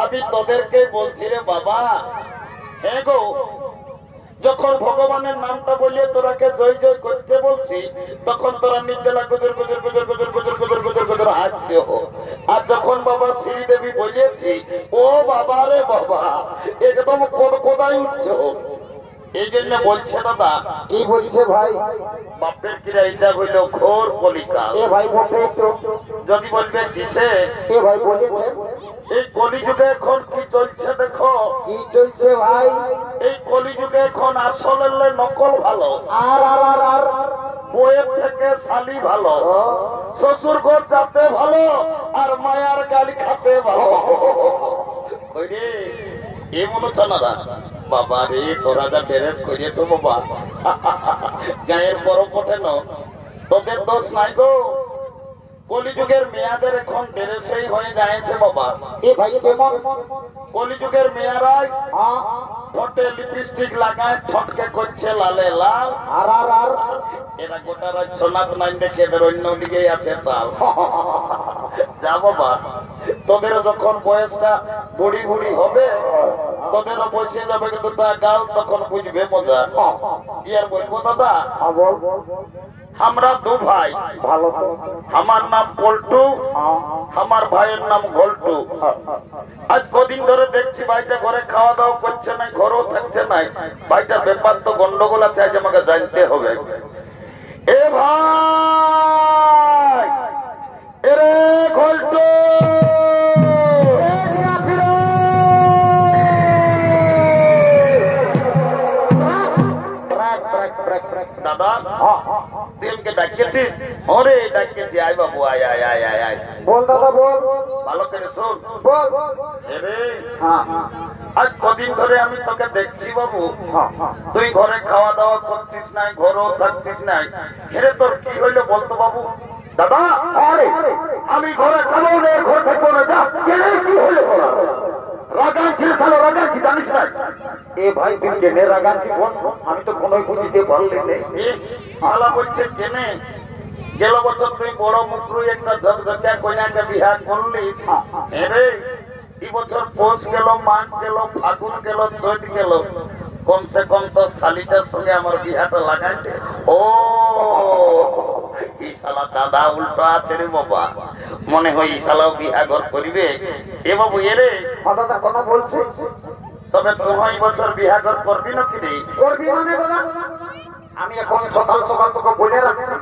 আমি তোদেরকে বলছি রে বাবা। হ্যাঁ গো, যখন ভগবানের নামটা বলিয়ে তোরাকে জয় জয় করতে বলছি, তখন তোরা নির্জলা গুজর গুজর গুজর গুজর গুজর গুজর গুজর গুজর হাসতে হো। আর যখন বাবা শ্রীদেবী বলিয়েছি, ও বাবা রে বাবা, একদম কোদায় উঠছে। এই জন্য বলছে দাদা। কি বলছে ভাই? বাপের কিরা এটা হইল ঘোর কলিকা। এ ভাই বলবে তো, যদি বলবে কিসে? এ ভাই বলেছে এই কলিযুগে এখন কি চলছে দেখো। কি চলছে ভাই? এই কলিযুগে এখন আসলের নকল ভালো, আর আর আর আর বইয়ের থেকে শালি ভালো, শ্বশুর ঘর যাতে ভালো, আর মায়ার গালি খাতে ভালো। এমন হতো না বাবা রে, তোরা যা বেরেস করিয়ে তো বাবা, গায়ের বরফ ওঠে না, তোদের দোষ নাই গো। কলিযুগের মেয়াদের এখন বেরেসেই হয়ে যাচ্ছে বাবা। এ ভাই কেমন? কলিযুগের মেয়ারাই ঠোঁটে লিপস্টিক লাগায়, ঠটকে করছে লালে লাল, আর আর আর এরা গোটা রাত সোনাত নাই দেখে এদের অন্য দিকে আছে তাল। যা বাবা, তোদের যখন বয়সটা বুড়ি বুড়ি হবে, তোদেরও বসে যাবে দুটা গাল, তখন বুঝবে মজা। কি আর বলবো দাদা, আমরা দু ভাই, ভালো আমার নাম পল্টু, আমার ভাইয়ের নাম ঘোলটু। আজ কদিন ধরে দেখছি ভাইটা ঘরে খাওয়া দাওয়া করছে না, ঘরেও থাকছে না। ভাইটা ব্যাপার তো গন্ডগোল আছে, আজ আমাকে জানতে হবে। এ ভাই, এরে ঘোলটু, দাদা তুই ডাকিয়েছিস? ওরে ডাকিয়েছি, আয় বাবু, আয় আয় আয় আয় আয়। বল দাদা বল, ভালো করে শোন। বল। এরে আজ কদিন ধরে আমি তোকে দেখছি বাবু, তুই ঘরে খাওয়া দাওয়া করছিস নাই, ঘরেও থাকছিস নাই। হেরে তোর কি হইলো বলতো বাবু? দাদা আরে আমি ঘরে খাবো না, ঘর থাকবো না। যা কি হইলো? রাগাচ্ছি খালো, রাগাচ্ছি জানিস না? এ ভাই তুই কেনে রাগাচ্ছি বল, আমি তো কোনোই বুঝিতে পারলি না। শালা বলছে কেনে? গেল বছর তুই বড় মুখরু একটা ঝকঝকিয়া কইনাকে বিহার করলি। এরে এই বছর পৌষ গেল, মাঘ গেল, ফাগুন গেল, চৈত গেল, কমসে কম তো শালিটার সঙ্গে আমার বিহাটা লাগাই। ও এই শালা দাদা উল্টো আছে রে বাবা, মনে হয় এই শালাও বিহা ঘর করিবে। এ বাবু এরে দাদা কথা বলছে, তবে তুই বছর বিহা ঘর করবি না কি রে? করবি মানে দাদা? আমি এখন সকাল সকাল তোকে বলে রাখছি,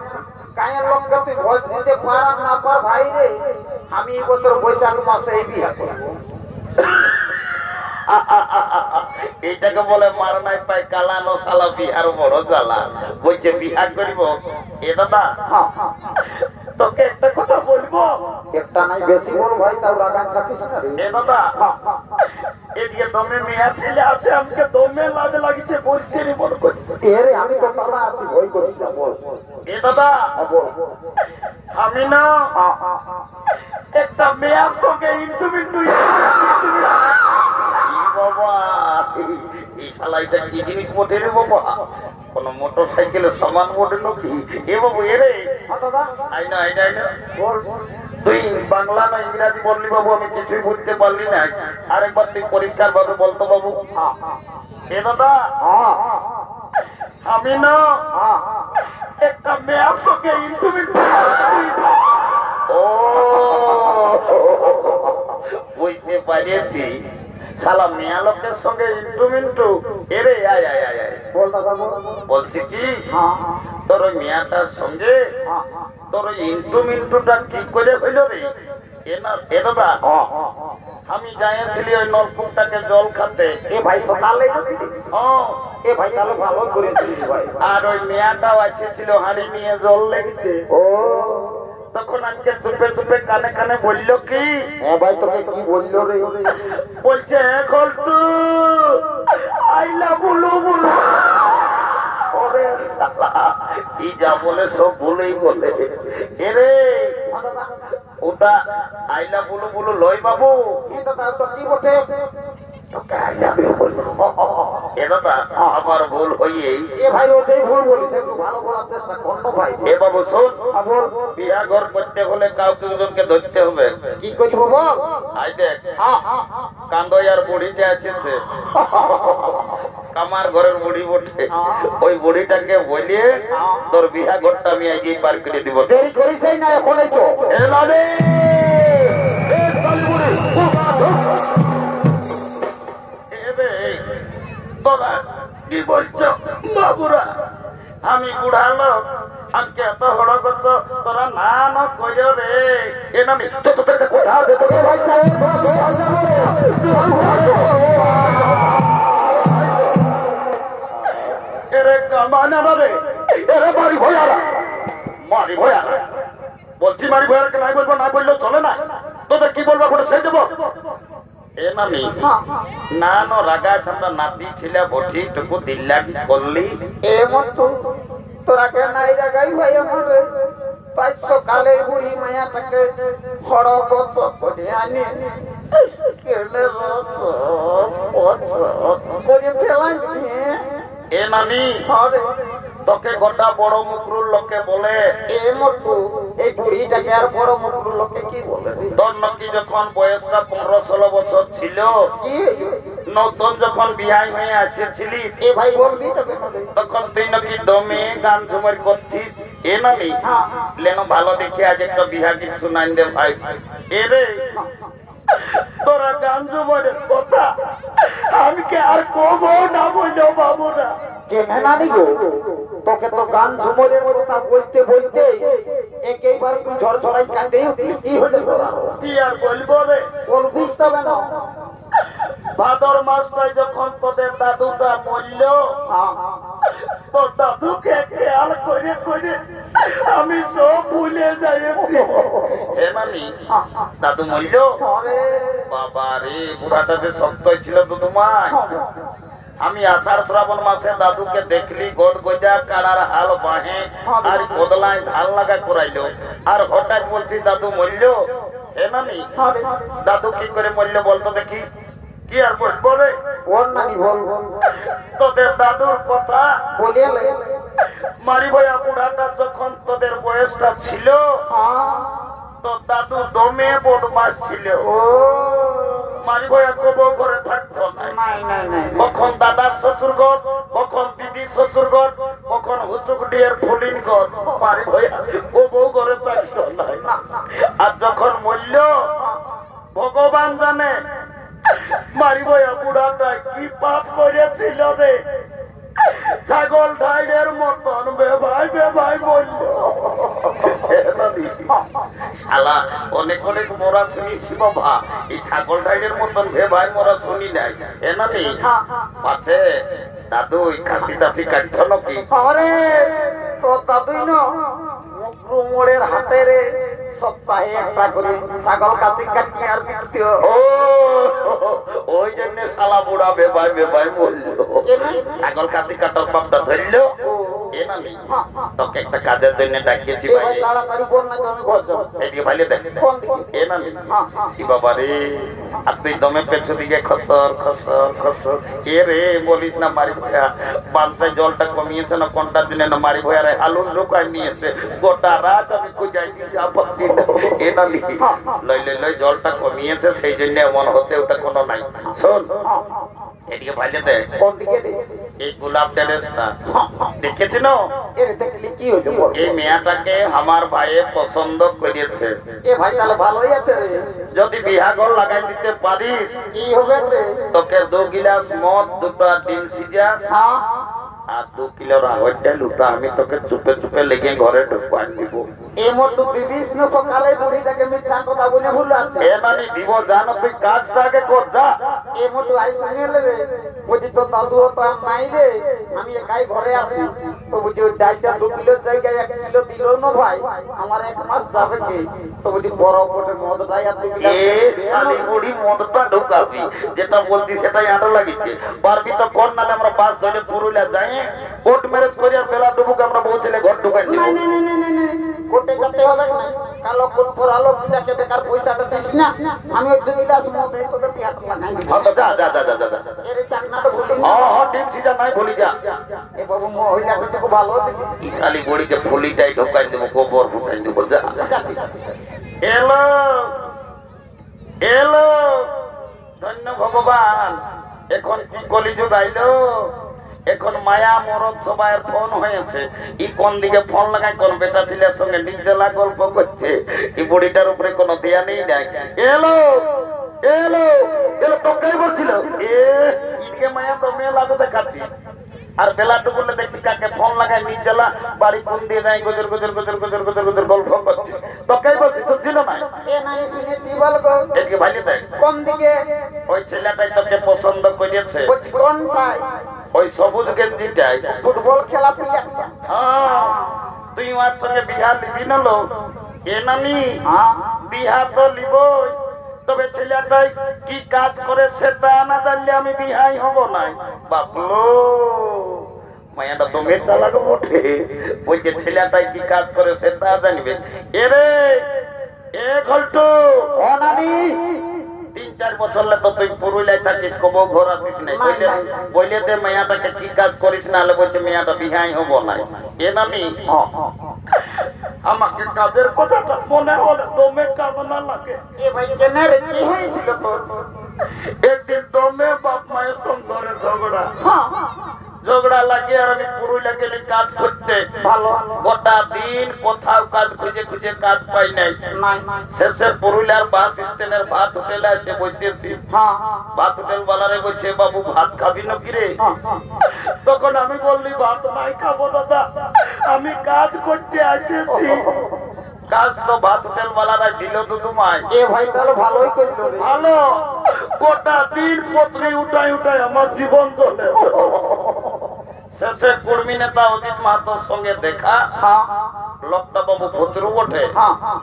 গায়ের লোককে তুই ভয় দিতে পার না পার ভাই রে, আমি এই বছর বৈশাখ মাসে এই বিয়া করবো। এইটাকে বলে মার নাই পাই কালানো শালা, বিহার বড় জ্বালা। বলছে বিহা করিব। এ দাদা তোকে একটা কথা বলবো, একটা নাই বেশি বল ভাই, তাও রাগান থাকিস না রে। এ দাদা এদিকে দমে মেয়া ছেলে আছে, আমাকে দমে লাজ লাগিছে, বলছে রে বল করছে। এরে আমি তো দাদা আছি, ভয় করিস না বল। এ দাদা বল। আমি না একটা মেয়ার সঙ্গে ইন্টুমিন্টু বাবা, এই শালাইটা কি জিনিস মোটে রে বাবা? কোন মোটর সাইকেলের সমান মোটে নাকি? এ বাবু এরে আইনা আইনা আইনা তুই বাংলা না ইংরাজি বললি বাবু, আমি কিছুই বুঝতে পারলি না। আরেকবার তুই পরিষ্কার ভাবে বলতো বাবু। এ দাদা আমি না একটা মেয়ার সঙ্গে ইন্টুমিন্টু। ও বুঝতে পারিয়েছি, শালা মেয়া লোকের সঙ্গে ইন্টুমিন্টু। এরে আয় আয় আয় আয়, বলছি কি তোর ওই মেয়াটার সঙ্গে তোর ওই ইন্টুমিন্টুটা কি করে হইল রে? এ দাদা আমি যাইছিলি ওই নলকূপটাকে জল খাতে। এ ভাই সকালে এ ভাই তাহলে ভালো করেছিলি ভাই। আর ওই মেয়াটাও আসেছিল হাঁড়ি নিয়ে জল লেগেছে। ও তখন আজকে চুপে চুপে কানে কানে বললো কি? হ্যাঁ ভাই তোকে কি বললো রে? বলছে ঘোলটু আইলা বুলু বুলু। ওরে শালা কি যা বলে সব ভুলেই বলে। এরে ওটা আইলা বুলু বুলু লয় বাবু, কি বটে? এ দাদা আমার ভুল হইয়ে। এ ভাই ওটাই ভুল বলিস, একটু ভালো বলার চেষ্টা কর না ভাই। এ বাবু শোন, বিয়া ঘর করতে হলে কাউকে দুজনকে ধরতে হবে। কি করবো বল? আই দেখ কান্দই আর বুড়িতে আছে, কামার ঘরের বুড়ি বটে, ওই বুড়িটাকে বলিয়ে তোর বিহা ঘরটা আমি আগে পার করে দিব। দেরি করিসই না, এখনই তো। তোরা কি বলছো বাবুরা? আমি বুড়া লোক, আজকে এত হড় করছ, তোরা না না কইও রে। এ নামি তোদেরকে কোথা দেবো ভাই সাহেব? এরে কামানা রে, এরে মারি ভয়ারা, মারি ভয়ারা বলছি, মারি ভয়ারকে নাই বলবো, না বললেও চলে না। তোদের কি বলবো ওটা সেই দেবো। এ নামি না নো রাগা ছান্দা নাতি ছিলা বটি টুকু দিল্লা করলি এমন তো তোরা কে নাই রাগাই ভাই আমার 500 কালে বুড়ি মায়াটাকে হড়গত করে আনি কেলে করে ফেলাই। এ নামি তোকে গোটা বড় মুখরুর লোকে বলে, এই বুড়িটাকে আর বড় মুখরুর লোকে কি বলে? তোর নাকি যখন বয়সটা 15-16 বছর ছিল, নতুন যখন বিহাই হয়ে আসেছিলি, এ ভাই বলবি তখন তুই নাকি দমে গান ঝুমার করছিস। এ নামি লেন ভালো দেখে আজ একটা বিহা কি শুনাই দে ভাই। এ রে তোরা গান ঝুমারের কথা আমি কে আর কবো না বললো বাবুরা। তোকে তো গান ঝুমরের কথা বলতে বলতে একেবার তুই ঝরঝরাই কাঁদে কি হলো? কি আর বলবো রে, বলবিস তবে না। ভাদর মাসটায় যখন তোদের দাদুটা মরল, তোর দাদুকে খেয়াল করে করে আমি সব ভুলে যাই। হে মামি, দাদু মরল? বাবা রে, বুড়াটা যে শক্ত ছিল দুদুমায়। আমি আষাঢ় শ্রাবণ মাসে দাদুকে দেখলি গোদ গজা কারার হাল বাহে আর বদলায় ধান লাগা করাইল, আর হঠাৎ বলছি দাদু মরল। হে মামি, দাদু কি করে মরল বলতো দেখি? কি আর বলবো রে, ওর নানি বলবো তোদের দাদুর কথা বলে মারি ভয়া বুড়াটা যখন তোদের বয়সটা ছিল, তো দাদু দমে বদমাস ছিল। মারি ভয়া কবো করে থাকতো না। কখন দাদার শ্বশুর ঘর, কখন দিদির শ্বশুর ঘর, কখন হুচুকডিয়ের ফুলিন ঘর, মারি ভয়া কবো করে থাকতো না। আর যখন মূল্য ভগবান জানে মারি ভয়া বুড়াটা কি পাপ করেছিল রে। ছাগল ঢাইয়ের মতন বেভাই বেভাই বলল। শালা অনেক অনেক মোরা শুনেছি বাবা, এই ছাগল ঢাইয়ের মতন বেভাই মোরা শুনি নাই। এ নানি পাশে দাদু কাশি টাশি কাটছ নাকি? আরে তোর দাদুই না মোড়ের হাতে রে সপ্তাহে একটা করে ছাগল কাশি কাটি আর বিক্রি। ও ওই জন্য শালা বুড়া বেভাই বেভাই বলল। ছাগল কাশি কাটার পাপটা ধরলো। এ নানি তোকে একটা কাজের জন্য ডাকিয়েছি ভাই, তাড়াতাড়ি বল না আমি ঘর যাব। এদিকে ভাইলে দেখ। এ নানি কি বাবা রে, আর তুই দমে পেছু দিকে খসর খসর খসর। এ রে বলিস না মারি ভয়া, বালতায় জলটা কমিয়েছে না কোনটা দিনে না মারি ভয়া রে আলুন ঢুকায় নিয়েছে। গোটা রাত আমি কোথায় দিয়েছি আপত্তি। এ নানি লই লই লই জলটা কমিয়েছে, সেই জন্য এমন হতে ওটা কোনো নাই। শোন এদিকে ভাইলে দেখ, এই গোলাপ ড্রেসটা দেখেছি না? কি হয়েছে? এই মেয়াটাকে আমার ভাইয়ে পছন্দ করেছে। এ ভাই তাহলে ভালোই আছে রে। যদি বিহাগর লাগাই দিতে পারিস কি হবে রে? তোকে 2 গিলাস মদ, 2টা ডিম সিজা আর 2 কিলো রাহর ডাল উঠা আমি তোকে চুপে চুপে লেগে ঘরে ঢুকাই দিব। এই মতো বিভিন্ন সকালে বুড়িটাকে মিথ্যা কথা বলে ভুল আছে। এ মানে দিব, জানো তুই কাজটাকে কর যা। এই মতো আই সঙ্গে লেবে বুঝি তো দাদু তো নাই রে, আমি একাই ঘরে আছি। তো বুঝি ওই ডালটা 2 কিলো জায়গায় 1 কিলো দিল না ভাই, আমার 1 মাস যাবে কি? তো বুঝি বড় করে মদ দাই আর 2 কিলো। এ শালি বুড়ি মদটা ঢুকাবি, যেটা বলতি সেটাই আরো লাগিছে। পারবি তো কোন নালে আমরা বাস ধরে পুরুলিয়া যাই, কোর্ট ম্যারেজ করে বেলা ডুবুকে আমরা বউ ছেলে ঘর ঢুকাই দিব। কোর্টে যেতে হবে না, কালো কোট পরালো কিটাকে বেকার পয়সাটা দিস না। আমি ওই 2 গিলাস মদ এই তোকে পিয়াত লাগাই দিব। হ্যাঁ যা যা যা যা যা। এর চাকনাটা ভুলি না। হ্যাঁ ডিম সিজা নাই ভুলি যা। এ বাবু মহিলা কত ভালো দেখি। ই শালি বুড়িকে ভুলি যাই ঢুকাই দেবো, গোবর ঢুকাই দেবো যা। এলো এলো, ধন্য ভগবান এখন কি কলিযুগ আইলো, এখন মায়া মরদ সবাই ফোন হয়েছে। ই কোন দিকে ফোন লাগায় কোন বেটা ছেলের সঙ্গে নিজেলা গল্প করছে, এই বুড়িটার উপরে কোনো দেয়া নেই নাই। এলো এলো এলো তোকেই বলছিল ইকে মায়া তো মেয়ে লাগে দেখাচ্ছি। আর বেলাটু বলে দেখছি কাকে ফোন লাগায় নিজেলা বাড়ি কোন দিয়ে যায় গজর গজর গজর গজর গজর গজর গল্প করছে। তোকেই বলছি শুনছিল না এদিকে ভাইলে দেখ কোন দিকে ওই ছেলেটাই তোকে পছন্দ করেছে। কোনটাই ওই সবুজ গেঞ্জিটাই ফুটবল খেলা প্লেয়ার। তুই আমার সঙ্গে বিহার নিবি না লো? এ নামি বিহার তো লিবই, তবে ছেলেটাই কি কাজ করে সেটা না জানলে আমি বিহাই হব না। বাপলো মায়াটা তো মেয়েটা লাগো বটে, বলছে ছেলেটাই কি কাজ করে সেটা জানবে। এরে এ ঘল্টু ও নানি 3-4 বছর তো তুই পুরুলিয়ায় থাকিস, কবো ঘর আসিস নাই, বইলে দে মেয়াটাকে কি কাজ করিস না, হলে বলছে মেয়াটা বিহাই হবো না। এ নামি আমাকে কাজের কথাটা মনে হলে দমে কামনা লাগে। একদিন দমে বাপ মায়ের সঙ্গে ঝগড়া ঝগড়া লাগে, আর আমি পুরুলিয়া গেলে কাজ করতে। ভালো গোটা দিন কোথাও কাজ খুঁজে খুঁজে কাজ পাই নাই। শেষে পুরুলিয়ার বাস স্ট্যান্ডের ভাত হোটেলে এসে বসেছি। ভাত হোটেল বালারে বলছে বাবু ভাত খাবি না কিরে? তখন আমি বললি ভাত নাই খাবো দাদা, আমি কাজ করতে আসেছি। কাজ তো ভাত হোটেল বালারা দিল তো তোমায়। এ ভাই তাহলে ভালোই করলো, ভালো গোটা দিন পত্রে উঠাই উঠাই আমার জীবন চলে। শেষে কর্মী নেতা অজিত মাহাতোর সঙ্গে দেখা। লোকটা বাবু ভদ্র বটে,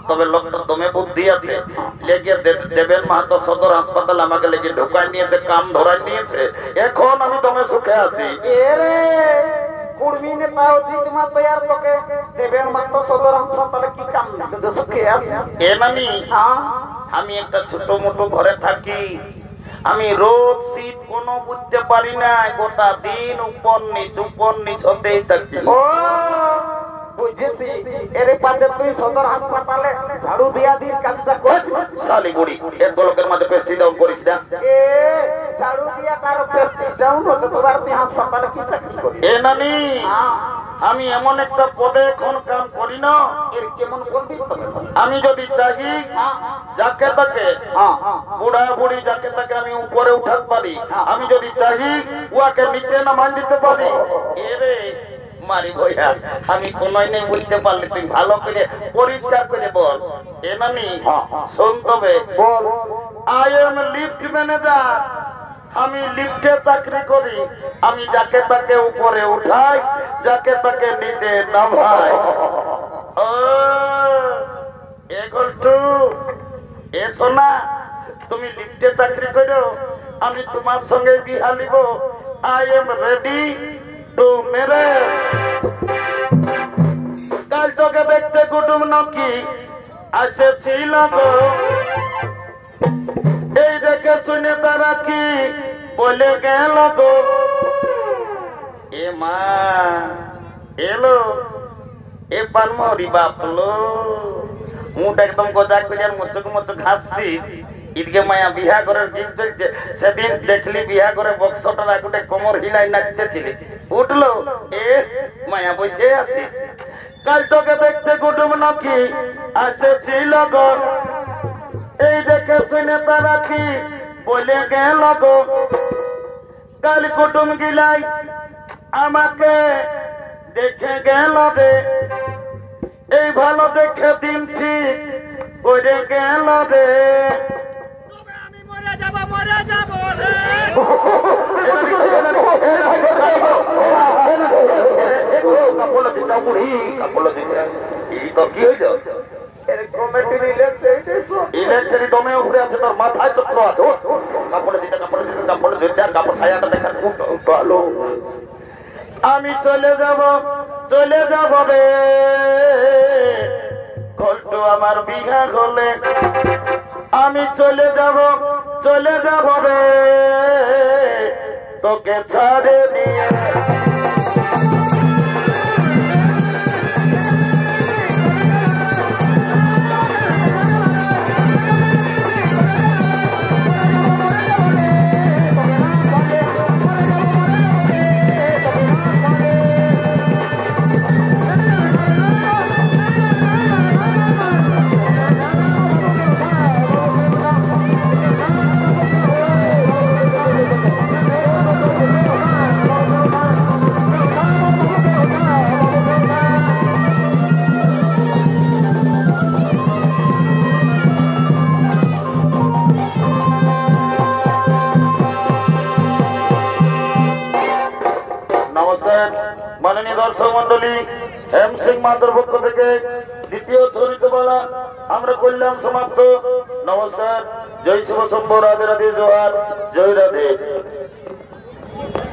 তবে লোকটা দমে বুদ্ধি আছে। লেগে দেবেন মাহাতো সদর হাসপাতাল আমাকে লেগে ঢোকায় নিয়েছে, কাম ধরাই নিয়েছে। এখন আমি দমে সুখে আছি। কর্মী নেতা অজিত মাহাতো আর তোকে দেবেন মাহাতো সদর হাসপাতালে কি কাম সুখে আছে? এ নানি আমি একটা ছোট মোটো ঘরে থাকি, আমি রোদ শীত কোনো বুঝতে পারি না, গোটা দিন উপর নিচ হতেই থাকি। বুঝেছি, এর পাশে তুই সদর হাসপাতালে ঝাড়ু দিয়া দিন কাজটা করছিস। শালি বুড়ি এর গোলকের মাঝে পেস্টি ডাউন করিস না। ঝাড়ু দিয়া কারো পেস্টি ডাউন হচ্ছে, তোর তুই হাসপাতালে কি চাকরি করিস? এ নানি আমি এমন একটা পদে এখন কাম করি না। এর কেমন করবি? আমি যদি চাহি যাকে তাকে বুড়া বুড়ি যাকে তাকে আমি উপরে উঠাতে পারি, আমি যদি চাহি উহাকে নিচে নামান দিতে পারি। এরে মারি ভইয়া আমি কোনই নেই বুঝতে পারলে তুই ভালো করে পরিষ্কার করে বল। এ নানি শোন তবে বল, আই এম লিফট ম্যানেজার, আমি লিফটে চাকরি করি। আমি যাকে তাকে উপরে উঠাই, যাকে তাকে নিচে নামাই। এ গল্টু এ সোনা, তুমি লিফটে চাকরি করো, আমি তোমার সঙ্গে বিহা নিব। I am ready to marriage. কাল তোকে দেখতে কুটুম নাকি আসেছিল গো, এই দেখে শুনে তারা কি বলে গেল গো। এ মা এলো এ পানমরি বাপলো, মুখ একদম গোজা করে মুচুক মুচুক হাসছি। ঈদকে মায়া বিহা করার দিন চলছে, সেদিন দেখলি বিহা করে বক্সটা রাখুটে কোমর হিলাই নাচতেছিলি, উঠলো এ মায়া বসে আছি। কাল তোকে দেখতে কুটুম নাকি আসেছিল গো, এই দেখে শুনে তারা কি বলে গেল গো। কাল কুটুম গিলাই আমাকে দেখে গেল রে, এই ভালো দেখে দিন ঠিক করে গেল রে। আমি মরে যাব রে। কি হয়েছে? ইলেকট্রিক দমে উপরে আছে, তোর মাথায় চক্র আছে। কাপড়ে দিতে কাপড় ছায়াটা দেখার খুব ভালো। আমি চলে যাব রে ঘন্টু আমার বিঘা হলে, আমি চলে যাব রে তোকে ছাড়ে দিয়ে। মাননীয় দর্শক মন্ডলী, হেম সিং মাতার পক্ষ থেকে দ্বিতীয় চরিত বলা আমরা করলাম সমাপ্ত। নমস্কার, জয় শিব শম্ভু, রাধে রাধে, জোহার, জয় রাধে।